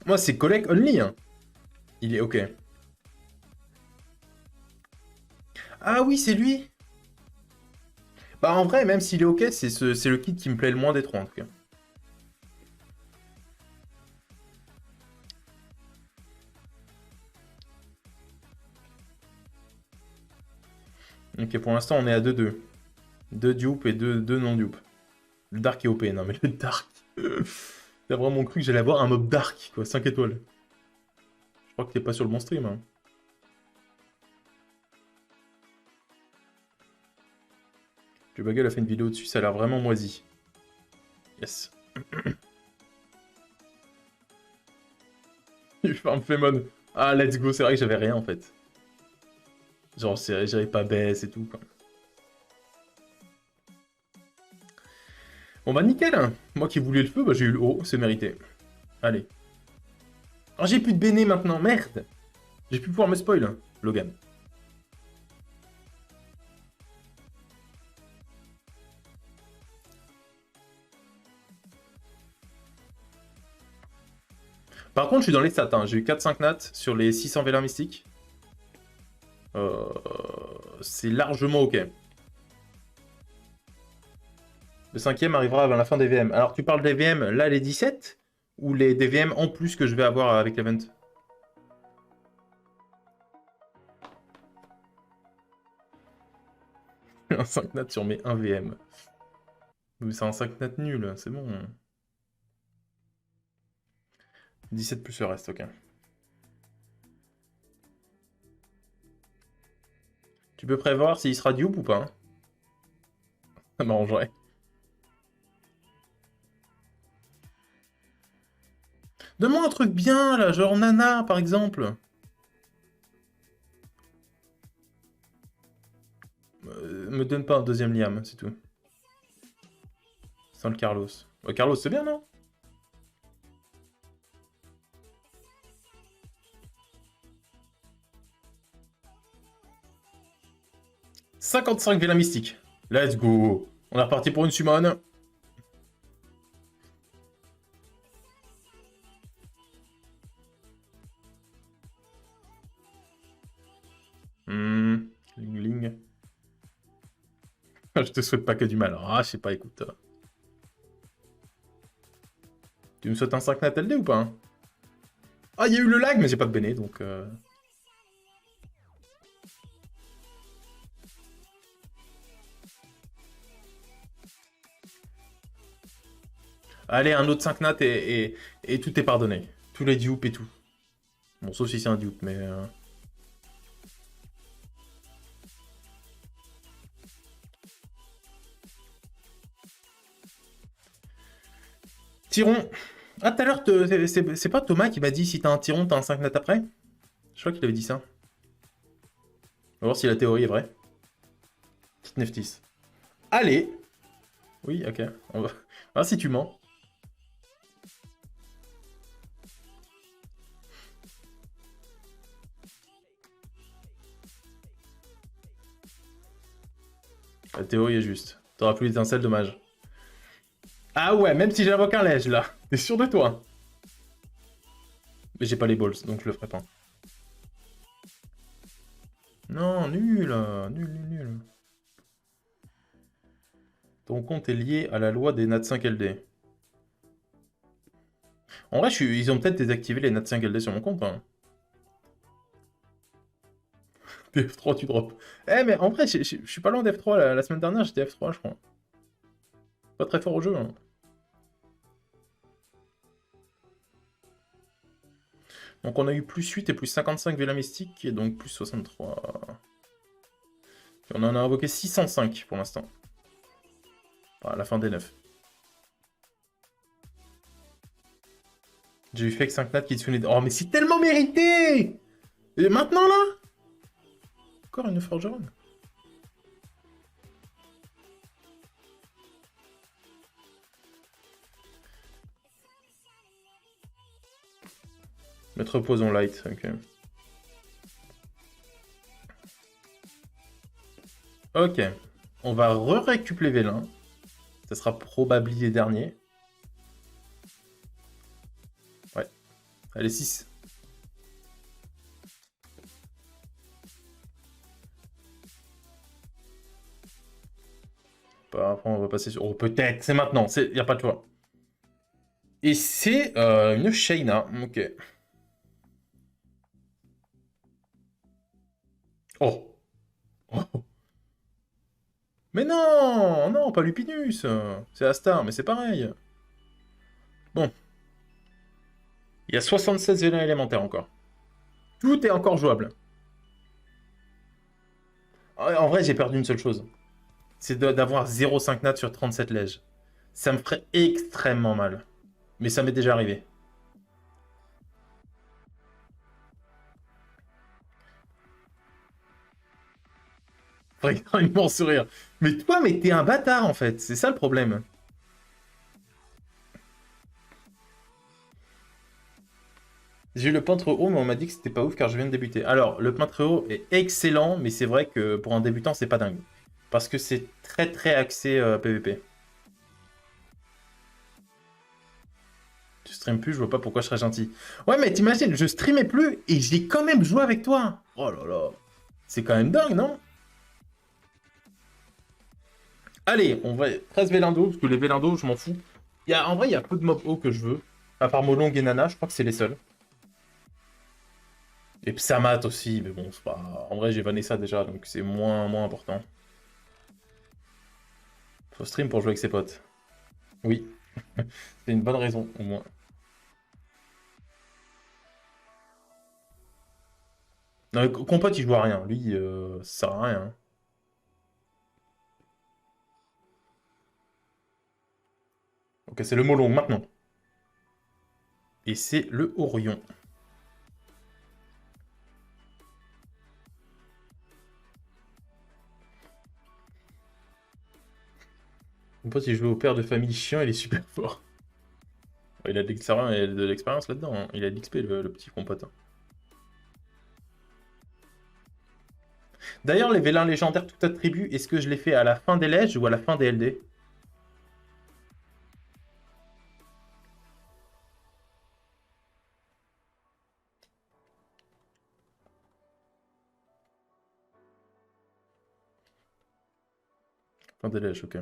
Moi, c'est collect only. Hein. Il est ok. Ah oui, c'est lui. Bah, en vrai, même s'il est ok, c'est le kit qui me plaît le moins des 3, en tout cas. Ok, pour l'instant, on est à 2-2. 2 dupes et 2 non-dupes. Le Dark est OP, non mais le Dark... T'as vraiment cru que j'allais avoir un mob Dark, quoi, 5 étoiles. Je crois que t'es pas sur le bon stream, hein. Bagel a fait une vidéo dessus, ça a l'air vraiment moisi. Yes. Il farm Flemon. Ah, let's go, c'est vrai que j'avais rien, en fait. Genre, j'avais pas baisse et tout, quoi. Bon bah nickel. Moi qui voulais le feu, bah j'ai eu le haut, c'est mérité. Allez. Oh, j'ai plus de béné maintenant, merde. J'ai plus pouvoir me spoil, Logan. Par contre, je suis dans les stats, hein. J'ai eu 4-5 nats sur les 600 vélins mystiques. C'est largement ok. Le cinquième arrivera avant la fin des VM. Alors, tu parles des VM, là, les 17 ou les des VM en plus que je vais avoir avec l'event? Un 5 nat sur mes 1 VM. Mais c'est un 5 nat nul, c'est bon. 17 plus le reste, ok. Tu peux prévoir s'il sera dupe ou pas, hein? Ça m'arrangerait. Donne-moi un truc bien, là, genre Nana, par exemple. Me donne pas un deuxième Liam, c'est tout. Sans le Carlos. Carlos, c'est bien, non? « 55 vélins mystiques. Let's go. On est reparti pour une summon. Ling ling. Je te souhaite pas que du mal. Ah, je sais pas, écoute. Tu me souhaites un 5 nat LD ou pas, hein? Ah, il y a eu le lag, mais j'ai pas de béné, donc... Allez, un autre 5 nat et tout est pardonné. Tous les dupes et tout. Bon, sauf si c'est un dupe, mais... Tyron. Ah, tout à l'heure, c'est pas Thomas qui m'a dit si t'as un Tyron, t'as un 5 nat après? Je crois qu'il avait dit ça. On va voir si la théorie est vraie. Petite Neftis. Allez. Oui, ok. On va voir si tu mens. La théorie est juste. T'auras plus d'étincelles, dommage. Ah ouais, même si j'invoque un lège, là. T'es sûr de toi? Mais j'ai pas les balls, donc je le ferai pas. Non, nul. Nul, nul, nul. Ton compte est lié à la loi des NAT 5 LD. En vrai, ils ont peut-être désactivé les NAT 5 LD sur mon compte. Hein. F3, tu drops. Eh, mais en vrai, je suis pas loin d'F3. La semaine dernière, j'étais F3, je crois. Pas très fort au jeu. Hein. Donc, on a eu plus 8 et plus 55 Vela Mystique, et donc plus 63. Et on en a invoqué 605 pour l'instant. À la fin des 9. J'ai eu fake 5 nat qui Kitsune. Oh, mais c'est tellement mérité! Et maintenant, là? Encore une forgeronne. Mettre poison light, ok. Ok. On va re-récup les vélins. Ça sera probablement les derniers. Ouais. Allez, 6. Après, on va passer sur... Oh, peut-être, c'est maintenant. Il n'y a pas de choix. Et c'est une Shayna. Ok. Oh. Oh. Mais non, non, pas Lupinus. C'est Astar, mais c'est pareil. Bon. Il y a 76 vélins élémentaires encore. Tout est encore jouable. En vrai, j'ai perdu une seule chose. C'est d'avoir 0,5 nat sur 37 lèges. Ça me ferait extrêmement mal. Mais ça m'est déjà arrivé. Faudrait un immense sourire. Mais toi, mais t'es un bâtard en fait. C'est ça le problème. J'ai eu le peintre haut, mais on m'a dit que c'était pas ouf car je viens de débuter. Alors, le peintre haut est excellent, mais c'est vrai que pour un débutant, c'est pas dingue. Parce que c'est très très axé PVP. Tu streames plus, je vois pas pourquoi je serais gentil. Ouais, mais t'imagines, je streamais plus et j'ai quand même joué avec toi. Oh là là. C'est quand même dingue, non? Allez, on va 13 Vélando, parce que les Vélando, je m'en fous. En vrai, il y a peu de mobs hauts que je veux. À part Molong et Nana, je crois que c'est les seuls. Et Psamat aussi, mais bon, c'est pas... En vrai, j'ai vanné ça déjà, donc c'est moins important. Faut stream pour jouer avec ses potes. Oui. C'est une bonne raison, au moins. Non, mais Compote, il joue à rien. Lui, ça sert à rien. Ok, c'est le Molong, maintenant. Et c'est le Orion. Compote, il joue au père de famille chiant, il est super fort. Il a de l'expérience là-dedans, hein. Il a de l'XP, le petit Compote, hein. D'ailleurs, les vélins légendaires tout attribut, est-ce que je les fais à la fin des lèges ou à la fin des LD? Fin des lèges, ok.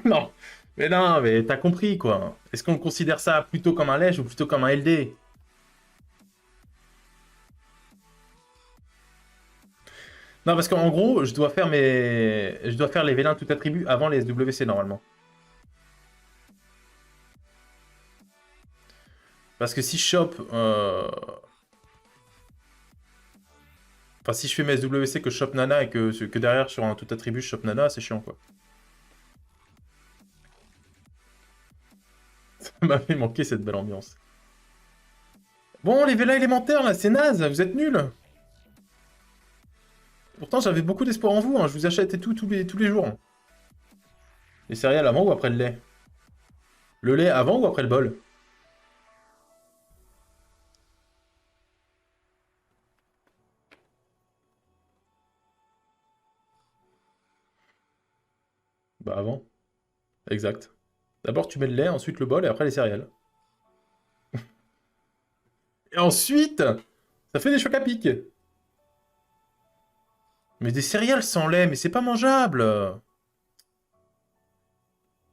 Non, mais non, mais t'as compris, quoi. Est-ce qu'on considère ça plutôt comme un lège ou plutôt comme un LD? Non, parce qu'en gros, je dois faire les vélins tout attribut avant les SWC, normalement. Parce que si je chope... Enfin, si je fais mes SWC, que je chope Nana et que derrière, sur un tout attribut, je chope Nana, c'est chiant, quoi. Ça m'a fait manquer cette belle ambiance. Bon, les vélins élémentaires, là, c'est naze, vous êtes nuls. Pourtant, j'avais beaucoup d'espoir en vous, hein. Je vous achète et tout tous les jours. Les céréales avant ou après le lait? Le lait avant ou après le bol? Bah avant. Exact. D'abord, tu mets le lait, ensuite le bol et après les céréales. Et ensuite, ça fait des chocs à pic. Mais des céréales sans lait, mais c'est pas mangeable.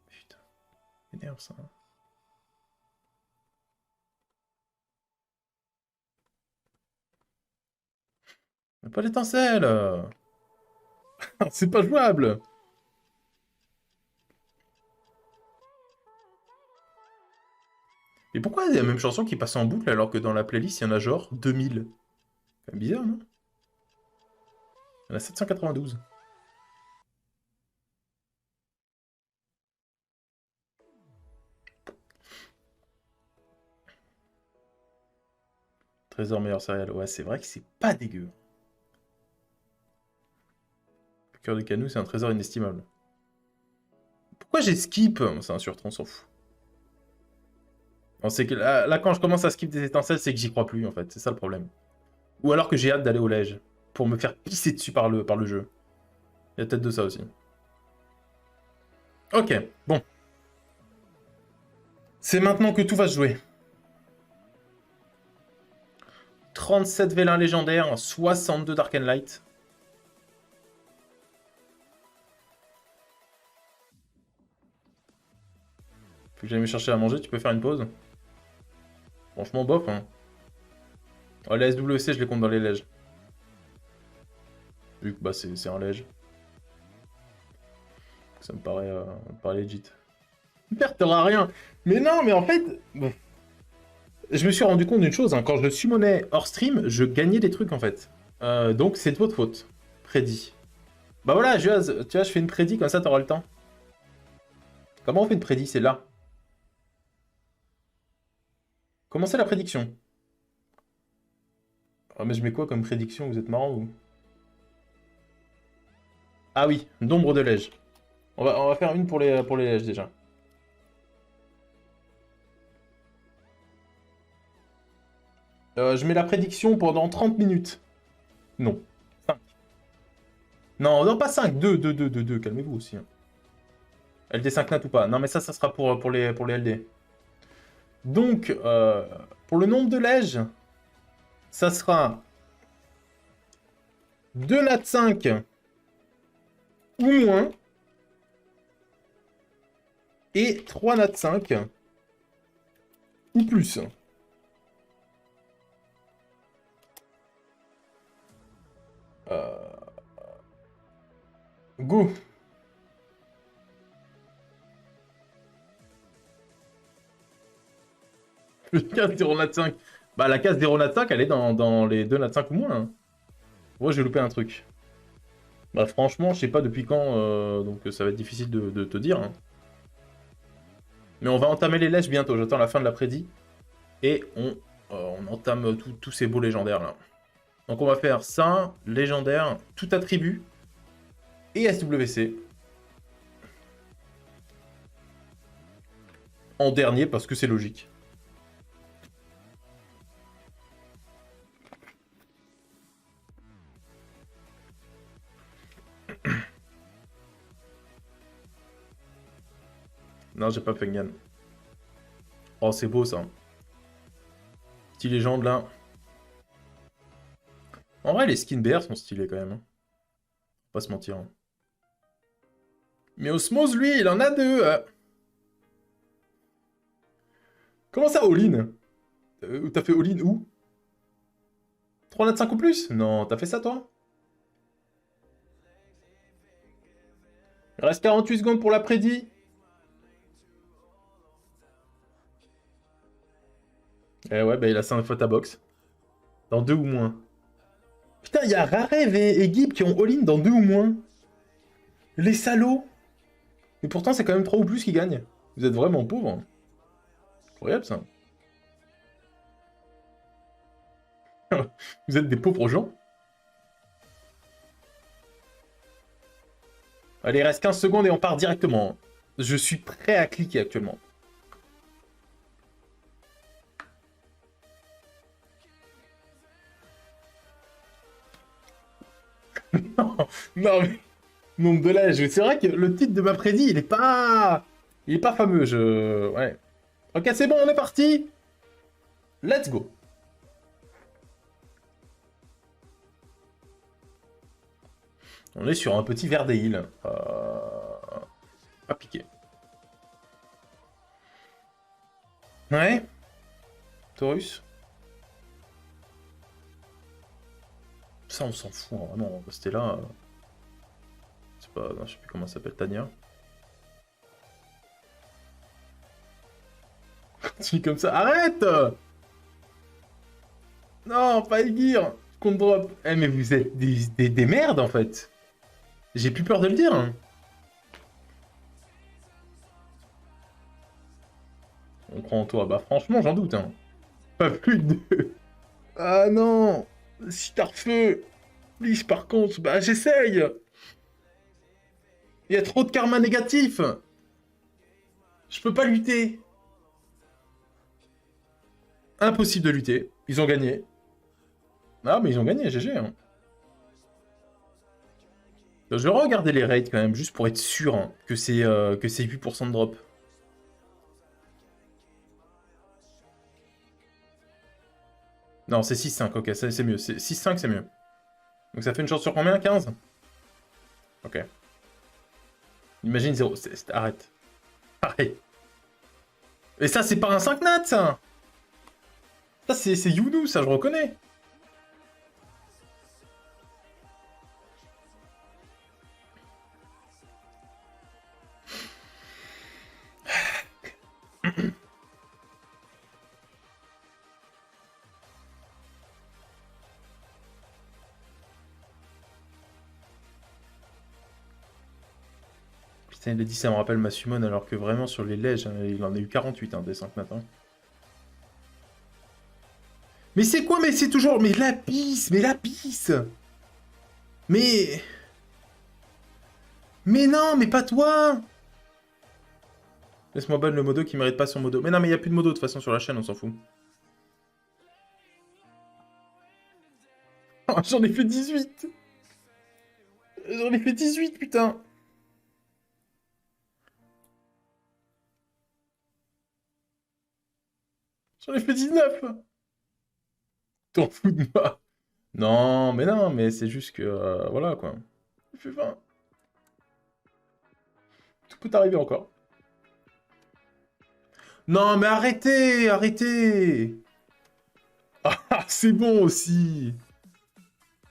Putain, énerve ça. Mais pas l'étincelle. C'est pas jouable. Et pourquoi il y a la même chanson qui passe en boucle alors que dans la playlist, il y en a genre 2000? C'est bizarre, non? Il y en a 792. Trésor meilleur céréales. Ouais, c'est vrai que c'est pas dégueu. Le cœur de Canou, c'est un trésor inestimable. Pourquoi j'ai skip? C'est un surtron, on s'en fout. On sait que là, quand je commence à skip des étincelles, c'est que j'y crois plus, en fait. C'est ça le problème. Ou alors que j'ai hâte d'aller au lège. Pour me faire pisser dessus par le jeu. Il y a peut-être de ça aussi. Ok, bon. C'est maintenant que tout va se jouer. 37 vélins légendaires, 62 Dark and Light. Faut que j'aille me chercher à manger, tu peux faire une pause? Franchement, bof, hein. Oh, les SWC, je les compte dans les lèges. Vu que bah, c'est un lège. Ça me paraît legit. Père, t'auras rien. Mais non, mais en fait... Je me suis rendu compte d'une chose, hein. Quand je summonais hors stream, je gagnais des trucs, en fait. Donc, c'est de votre faute. Prédit. Bah voilà, Juaz, tu vois, je fais une prédit, comme ça, t'auras le temps. Comment on fait une prédit? C'est là. Comment c'est la prédiction? Ah, mais je mets quoi comme prédiction? Vous êtes marrant, vous? Ah oui, nombre de lèges. On va faire une pour les lèges, déjà. Je mets la prédiction pendant 30 minutes. Non. 5. Non, non, pas 5. 2, 2, 2, 2, 2. Calmez-vous aussi, hein. LD5 nat ou pas? Non, mais ça sera pour les LD. Donc, pour le nombre de lèges, ça sera 2 nat 5 ou moins et 3 nat 5 ou plus. Go. Le case 0 nat 5. Bah, la case 0 nat 5, elle est dans les 2 nat 5 ou moins, hein. Moi, j'ai loupé un truc. Bah, franchement, je sais pas depuis quand, donc ça va être difficile de te dire, hein. Mais on va entamer les lèches bientôt. J'attends la fin de la prédit. Et on entame tous ces beaux légendaires, là. Donc, on va faire ça, légendaire, tout attribut, et SWC. En dernier, parce que c'est logique. Non, j'ai pas Fengan. Oh, c'est beau, ça. Petit légende, là. En vrai, les skins BR sont stylés, quand même, hein. Faut pas se mentir, hein. Mais Osmose, lui, il en a deux. Comment ça, all-in? T'as fait all-in où? 3 nat 5 ou plus? Non, t'as fait ça, toi? Il reste 48 secondes pour la prédit. Eh ouais, bah il a 5 fois ta box. Dans 2 ou moins. Putain, il y a Rarev et Gib qui ont all-in dans 2 ou moins. Les salauds. Et pourtant, c'est quand même 3 ou plus qui gagnent. Vous êtes vraiment pauvres. Incroyable, ça. Vous êtes des pauvres gens. Allez, il reste 15 secondes et on part directement. Je suis prêt à cliquer actuellement. Non, non, mais... Nombre de lèges. C'est vrai que le titre de ma prédit, il est pas... Il est pas fameux, je... Ouais. Ok, c'est bon, on est parti. Let's go. On est sur un petit verre des îles. Pas piqué. Ouais. Taurus. Ça, on s'en fout, hein, vraiment. On va rester là. C'est pas... non, je sais plus comment ça s'appelle, Tania. Continue comme ça. Arrête! Non, pas Aegir. Compte drop. Eh, mais vous êtes des merdes, en fait. J'ai plus peur de le dire, hein. On croit en toi. Bah, franchement, j'en doute, hein. Pas plus de deux. Ah non! Si t'as refait. Please, par contre, bah, j'essaye. Il y a trop de karma négatif. Je peux pas lutter. Impossible de lutter. Ils ont gagné. Ah, mais ils ont gagné, GG, hein. Je vais regarder les raids quand même, juste pour être sûr, hein, que c'est 8% de drop. Non, c'est 6-5, ok, c'est mieux. 6-5, c'est mieux. Donc ça fait une chance sur combien? 15? Ok. Imagine 0. Arrête. Arrête. Et ça, c'est pas un 5 nat, ça! Ça, c'est Younou, ça, je reconnais. Putain, Putain, il a dit ça me rappelle ma Summon, alors que vraiment sur les lèges, hein, il en a eu 48 hein, des 5 matins. Mais c'est quoi? Mais c'est toujours... Mais Lapis! Mais Lapis! Mais... Mais non, mais pas toi! Laisse-moi ban le modo qui mérite pas son modo. Mais non, mais il n'y a plus de modo de toute façon sur la chaîne, on s'en fout. Oh, j'en ai fait 18! J'en ai fait 18, putain! J'en ai fait 19! T'en fous de moi? Non, mais c'est juste que... voilà, quoi. Il fait 20. Tout peut arriver encore. Non, mais arrêtez! Arrêtez! Ah, c'est bon aussi!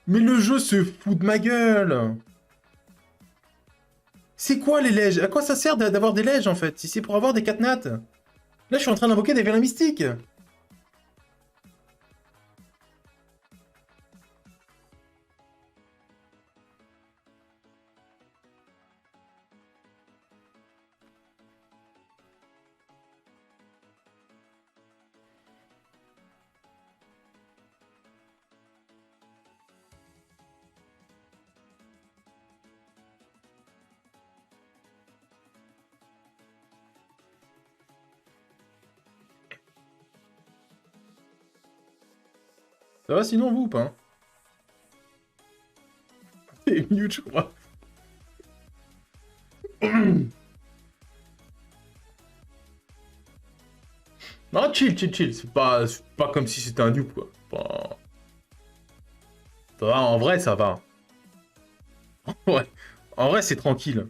Mais le jeu se fout de ma gueule! C'est quoi les lèges? À quoi ça sert d'avoir des lèges en fait? Si c'est pour avoir des catnates? Là, je suis en train d'invoquer des vélins mystiques! Ça va sinon vous ou pas? T'es mute, je crois. Non, chill. C'est pas comme si c'était un dupe, quoi. Pas... Ça va, en vrai, ça va. Ouais. En vrai, c'est tranquille.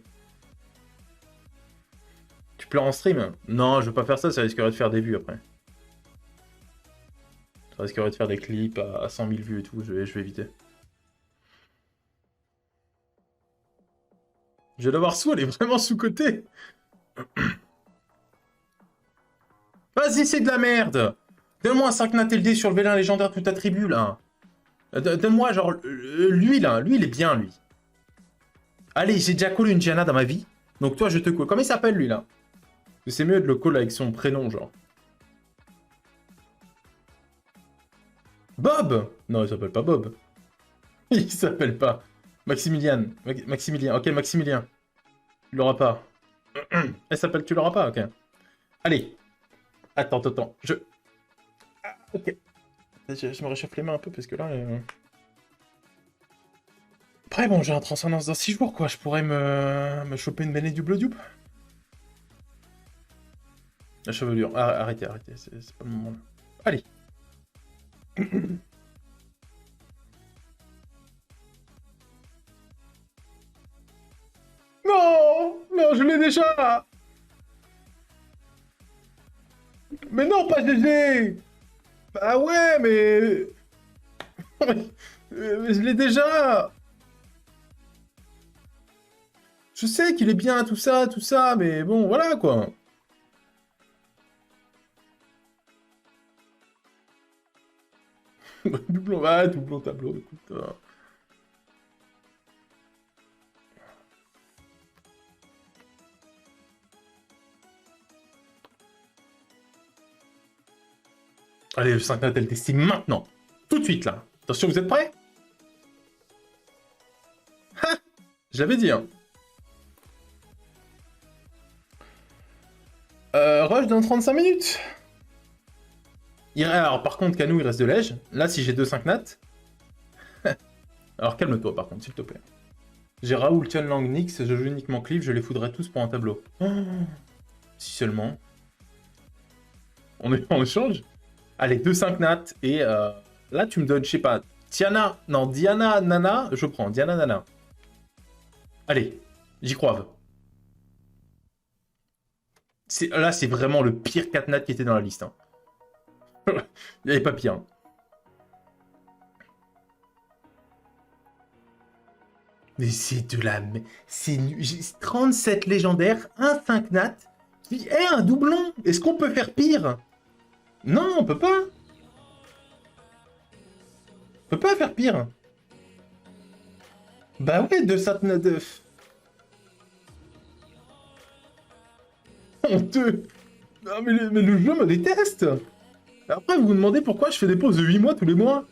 Tu pleures en stream? Non, je veux pas faire ça, ça risquerait de faire des vues après. Ça risquerait de faire des clips à 100 000 vues et tout, je vais éviter. Je vais l'avoir sous, elle est vraiment sous-cotée. Vas-y, c'est de la merde. Donne-moi un 5 nat LD sur le vélin légendaire tout attribut, là. Donne-moi, genre, lui, là. Lui, il est bien, lui. Allez, j'ai déjà call une Diana dans ma vie. Donc toi, je te call. Comment il s'appelle, lui, là? C'est mieux de le call avec son prénom, genre. Bob! Non, il s'appelle pas Bob. Il s'appelle pas. Maximilian. Maximilien. Ok, Maximilien. Tu l'auras pas. Elle s'appelle tu l'auras pas, ok. Allez. Attends. Ok. Je me réchauffe les mains un peu parce que là... Après, bon, j'ai un transcendance dans 6 jours, quoi. Je pourrais me choper une baignée du Blood Dupe. La chevelure. Ah, arrêtez. C'est pas le moment, là. Allez. Non, je l'ai déjà. Mais non, pas GG. Bah ouais, mais... Mais je l'ai déjà. Je sais qu'il est bien, tout ça, mais bon, voilà, quoi. Doublon tableau, écoute. Allez, le 5 Natal testing maintenant. Tout de suite, là. Attention, vous êtes prêts? Ha! Je l'avais dit, hein. Rush dans 35 minutes. Alors, par contre, Canou, il reste de lège. Là, si j'ai 2-5 nat... Alors, calme-toi, par contre, s'il te plaît. J'ai Raoul, Tian Lang, Nyx, je joue uniquement Cliff, je les foudrais tous pour un tableau. Oh, si seulement. On est en échange? Allez, 2-5 nat, et là, tu me donnes, je sais pas, Tiana, non, Diana, Nana, je prends, Diana, Nana. Allez, j'y crois. Là, c'est vraiment le pire 4 nat qui était dans la liste. Hein. Il n'y avait pas pire. Hein. Mais c'est de la... C'est 37 légendaires, un 5 nat, qui est un doublon. Est-ce qu'on peut faire pire? Non, on peut pas. On peut pas faire pire. Bah ouais, de ça... honteux. Non, mais le jeu me déteste. Après, vous vous demandez pourquoi je fais des pauses de 8 mois tous les mois.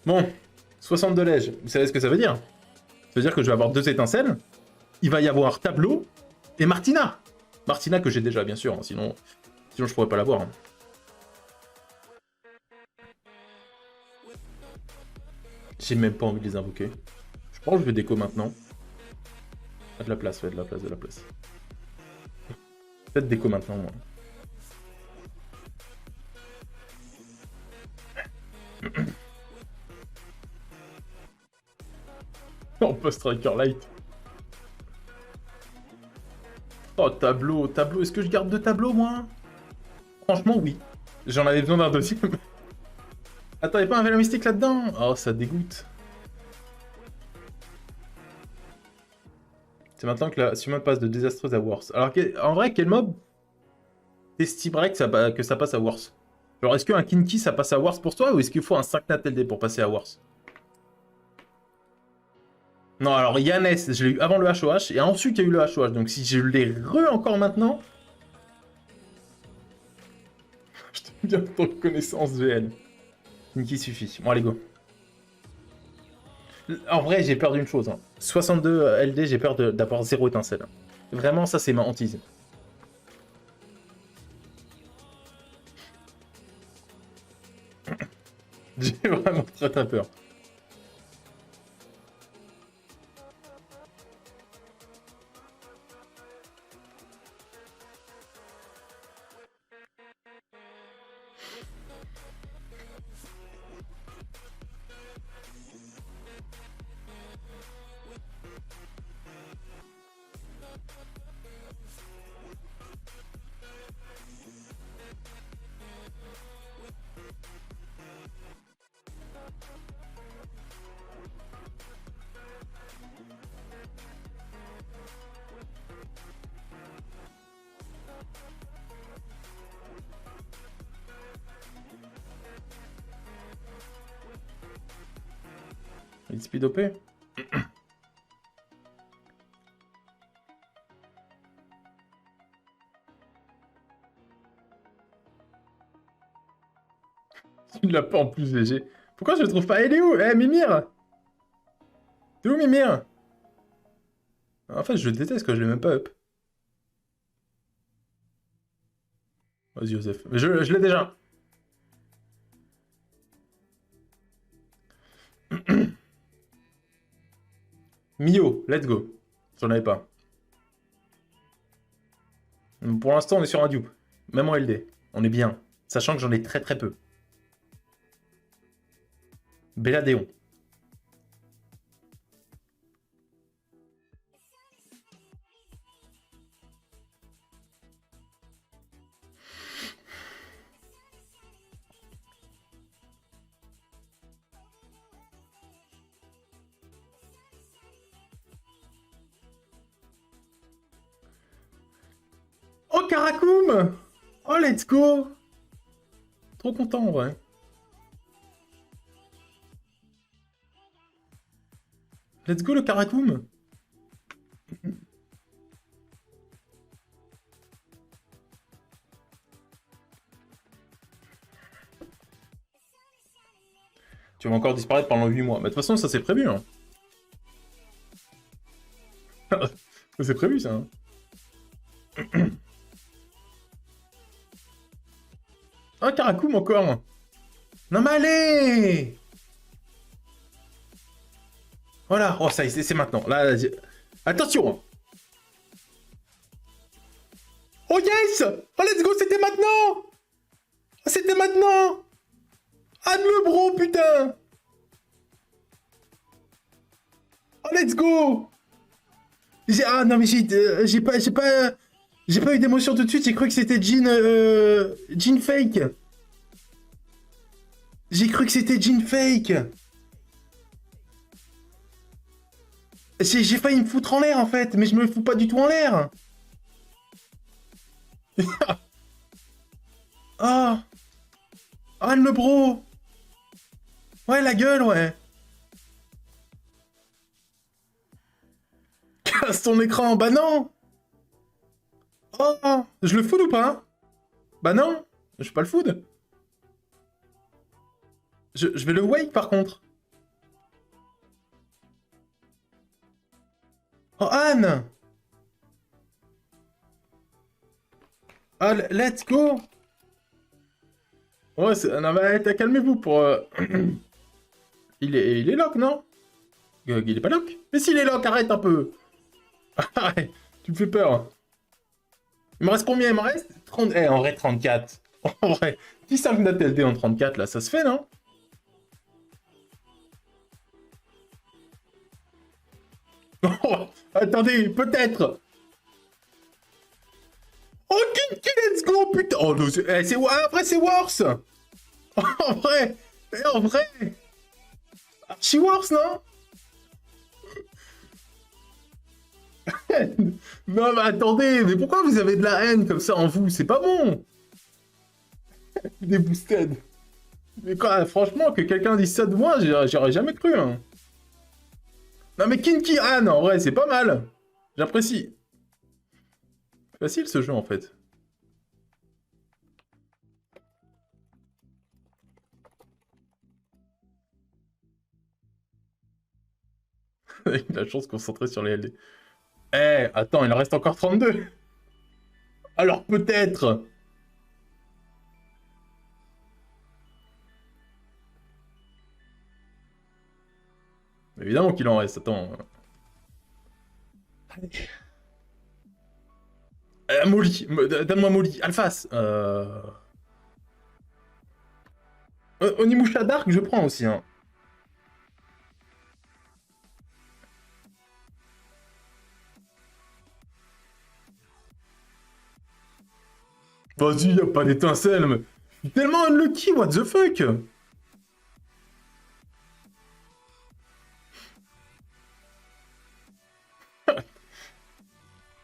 Bon, 62 lèges. Vous savez ce que ça veut dire? Ça veut dire que je vais avoir 2 étincelles. Il va y avoir Tableau et Martina. Martina que j'ai déjà, bien sûr. Hein, sinon je pourrais pas l'avoir. Hein. J'ai même pas envie de les invoquer. Je pense que je vais déco maintenant. Ah, de la place, ouais, de la place, de la place. Peut-être déco maintenant, moi. Oh, post striker light. Oh, tableau, tableau. Est-ce que je garde 2 tableaux, moi? Franchement, oui. J'en avais besoin d'un deuxième. Attends, y'a pas un vélo mystique là-dedans? Oh, ça dégoûte. C'est maintenant que la Summon passe de désastreuse à worse. Alors, en vrai, quel mob t'estimerais que ça passe à worse? Genre, est-ce qu'un Kinky, ça passe à worse pour toi, ou est-ce qu'il faut un 5 nat LD pour passer à worse? Non, alors, Yannès, je l'ai eu avant le HOH, et ensuite, il y a eu le HOH. Donc, si je l'ai encore maintenant... je te dis bien ton reconnaissance, VL. Kinky suffit. Bon, allez, go. En vrai, j'ai peur d'une chose. Hein. 62 LD, j'ai peur d'avoir 0 étincelle. Vraiment, ça, c'est ma hantise. J'ai vraiment très très peur. Il speed OP. Tu ne l'as pas en plus léger. Pourquoi je le trouve pas? Elle est où? Eh, Mimir! T'es où, Mimir? En fait, je le déteste quand je l'ai même pas up. Vas-y, Joseph. Mais je l'ai déjà. Mio, let's go. J'en avais pas. Pour l'instant, on est sur un dupe. Même en LD. On est bien. Sachant que j'en ai très très peu. Belladéon. Oh, Karakoum! Oh, let's go! Trop content, en vrai. Let's go, le Karakoum! Tu vas encore disparaître pendant 8 mois. Mais de toute façon, ça c'est prévu. Hein. C'est prévu, ça. Hein. Ah, Karakoum encore. Non, mais allez! Voilà. Oh, ça y est, c'est maintenant. Là, attention! Oh, yes! Oh, let's go, c'était maintenant! C'était maintenant! Anne-le, bro, putain! Oh, let's go! Ah, non, mais j'ai pas eu d'émotion tout de suite, j'ai cru que c'était Jean Fake. J'ai cru que c'était Jean Fake. J'ai failli me foutre en l'air, en fait, mais je me fous pas du tout en l'air. Ah! Anne le bro! Ouais, la gueule, ouais! Efface ton écran. Bah non. Oh, je le food ou pas? Bah non, je suis pas le food. Je vais le wake par contre. Oh, Anne. Ah, let's go. Ouais, non, mais calmez-vous pour... il est lock, non? Il est pas lock? Mais s'il est lock, arrête un peu. Arrête, tu me fais peur. Il me reste combien? Il me reste 30... Eh, en vrai, 34. En vrai, 10-5 notes LD en 34, là, ça se fait, non? Oh, attendez, peut-être. Oh, Kinky, let's go, putain. Oh, non, après, c'est worse. En vrai, en vrai. Archie worse, non? Non, mais attendez, mais pourquoi vous avez de la haine comme ça en vous? C'est pas bon. Des boosted. Mais quoi, franchement, que quelqu'un dise ça de moi, j'aurais jamais cru. Hein. Non, mais Kinky Han, en vrai, c'est pas mal. J'apprécie. Facile ce jeu, en fait. Avec la chance concentrée sur les LD. Eh, attends, il en reste encore 32. Alors peut-être. Évidemment qu'il en reste, attends. Allez. Molly, donne-moi Molly. Alphas. Onimusha Dark, je prends aussi. Hein. Vas-y, y'a pas d'étincelle, mais... Je suis tellement unlucky, what the fuck.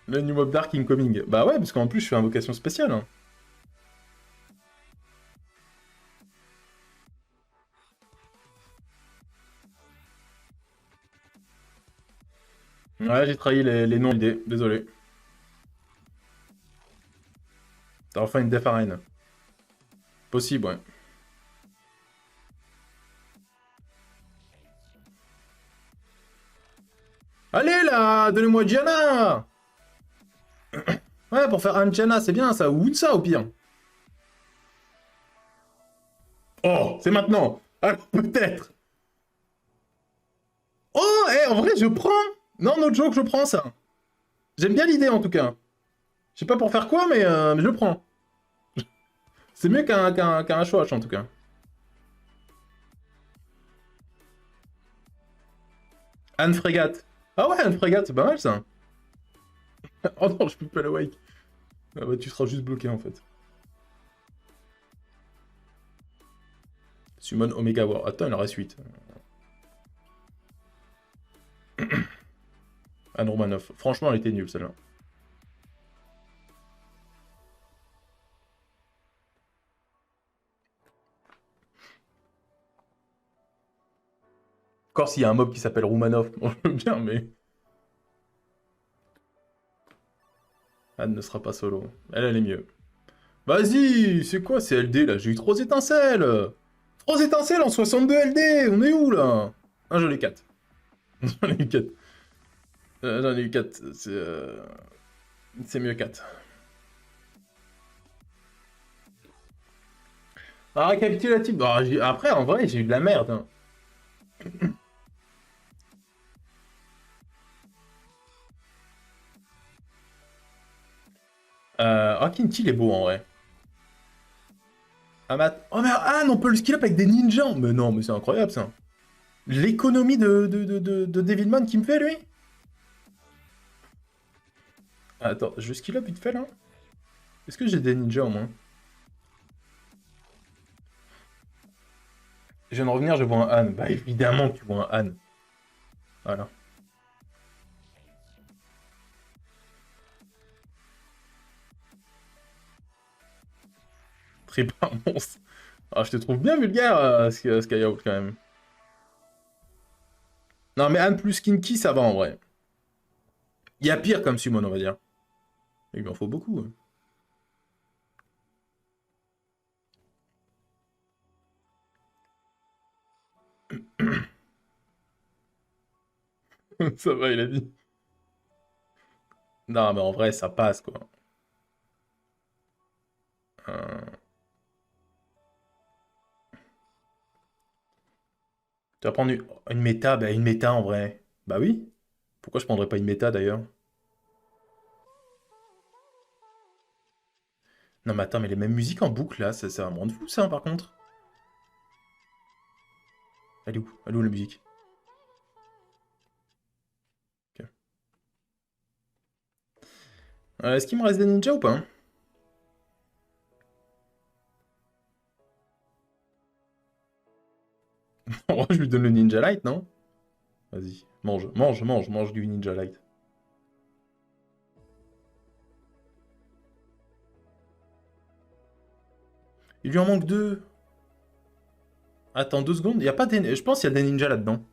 Le New Mob Dark Incoming. Bah ouais, parce qu'en plus, je fais invocation spéciale. Hein. Ouais, j'ai trahi les noms idées, désolé. T'as enfin une Def Arène. Possible, ouais. Allez là, donnez-moi Diana. Ouais, pour faire un Diana, c'est bien ça, ou ça au pire. Oh, c'est maintenant. Alors peut-être. Oh, en vrai, je prends. Non, no joke, je prends ça. J'aime bien l'idée en tout cas. Je sais pas pour faire quoi, mais je le prends. C'est mieux qu'un HOH en tout cas. Anne Frégate. Ah ouais, Anne Frégate, c'est pas mal ça. Oh non, je peux pas la wake. Ah bah, tu seras juste bloqué en fait. Summon Omega War. Attends, il en reste 8. Anne Romanoff. Franchement, elle était nulle celle-là. Encore s'il y a un mob qui s'appelle Roumanoff, bon, je veux bien, mais... Anne ne sera pas solo. Elle est mieux. Vas-y, c'est quoi ces LD là? J'ai eu 3 étincelles. 3 étincelles en 62 LD. On est où là? Ah, j'en ai 4. J'en ai eu 4. J'en ai eu 4. C'est mieux 4. Ah, récapitulatif. Bah, après, en vrai, j'ai eu de la merde. Hein. Ah, Kinti, il est beau en vrai. Amat. Oh, mais Anne, on peut le skill up avec des ninjas. Mais non, mais c'est incroyable ça. L'économie de Devilman qui me fait lui. Attends, je skill up vite fait là. Est-ce que j'ai des ninjas au moins? Je viens de revenir, je vois un Anne. Bah évidemment que tu vois un Anne. Voilà. Triple monstre. Ah, je te trouve bien vulgaire, Skyhout, quand même. Non, mais Anne plus Kinky, ça va en vrai. Il y a pire comme summon, on va dire. Il m'en faut beaucoup. Ça va, il a dit. Non, mais en vrai, ça passe, quoi. Euh, Tu vas prendre une méta? Bah, une méta, en vrai. Bah oui. Pourquoi je prendrais pas une méta, d'ailleurs? Non, mais attends, mais les mêmes musiques en boucle, là, c'est vraiment de fou, ça, par contre. Elle est où? Elle est où, la musique? Ok. Est-ce qu'il me reste des ninjas ou pas? En vrai, je lui donne le Ninja Light, non? Vas-y, mange, mange, mange, mange du Ninja Light. Il lui en manque deux. Attends 2 secondes, il y a pas des... Je pense qu'il y a des ninjas là-dedans.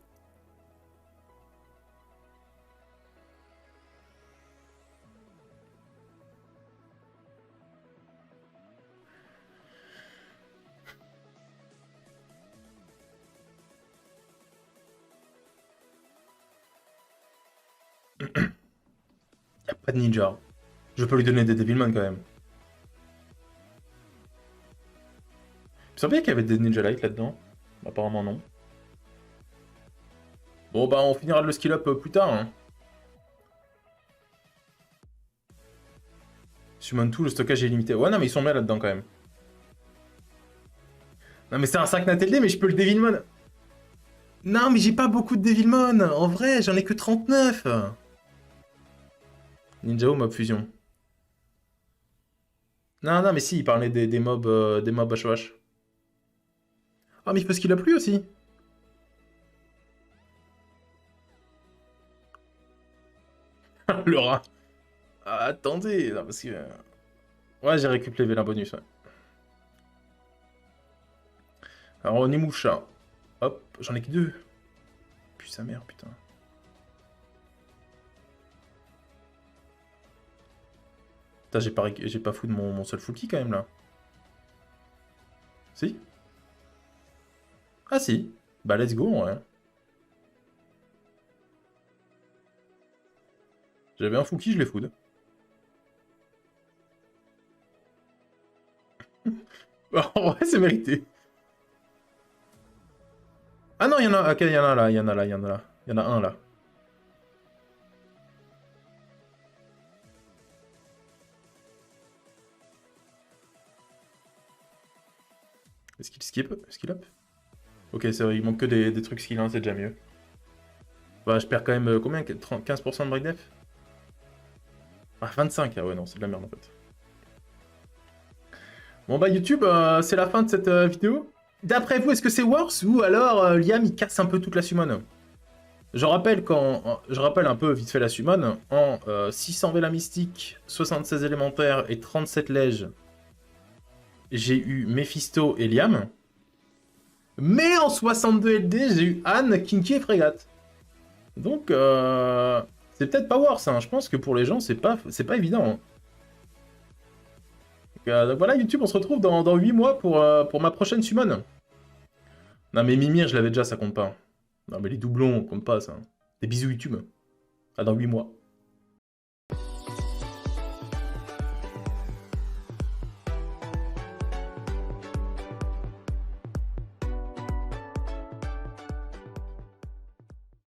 Il y a pas de ninja. Je peux lui donner des Devilman quand même. Tu savais qu'il y avait des Ninja Light là-dedans? Apparemment non. Bon bah on finira de le skill up plus tard. Hein. Summon tout, le stockage est illimité. Ouais non mais ils sont bien là-dedans quand même. Non mais c'est un 5 NatelD mais je peux le Devilman. Non mais j'ai pas beaucoup de Devilman. En vrai j'en ai que 39. Ninja ou Mob Fusion. Non non mais si il parlait des mobs HOH. Ah mais il peut skill up lui aussi. Le rat. Ah, attendez, non, parce que... Ouais, j'ai récupéré les vélins bonus, ouais. Alors, on est moucha. Hop, j'en ai que 2. Putain, sa mère, putain. Putain, j'ai pas fou de mon seul Fouki, quand même, là. Si? Ah, si. Bah, let's go, ouais. J'avais un Fouki, je l'ai food. En vrai, c'est mérité. Ah non, il y en a... Ok, il y en a là, il y en a là, il y en a là. Il y en a un, là. Est-ce qu'il skip? Skill up? Ok, c'est vrai, il manque que des trucs skill 1, c'est déjà mieux. Bah, je perds quand même combien? 15% de break def? Ah, 25, ah ouais, non, c'est de la merde en fait. Bon bah YouTube, c'est la fin de cette vidéo. D'après vous, est-ce que c'est worse ou alors Liam il casse un peu toute la summon? Je rappelle un peu vite fait la summon. En 600 Vela Mystique, 76 élémentaires et 37 lèges, j'ai eu Mephisto et Liam. Mais en 62 LD, j'ai eu Anne, Kinky et Frégate. Donc, c'est peut-être pas worse. Hein. Je pense que pour les gens, c'est pas évident. Hein. Donc voilà, YouTube, on se retrouve dans 8 mois pour ma prochaine summon. Non, mais Mimir, je l'avais déjà, ça compte pas. Non, mais les doublons, on compte pas, ça. Des bisous, YouTube. À dans 8 mois.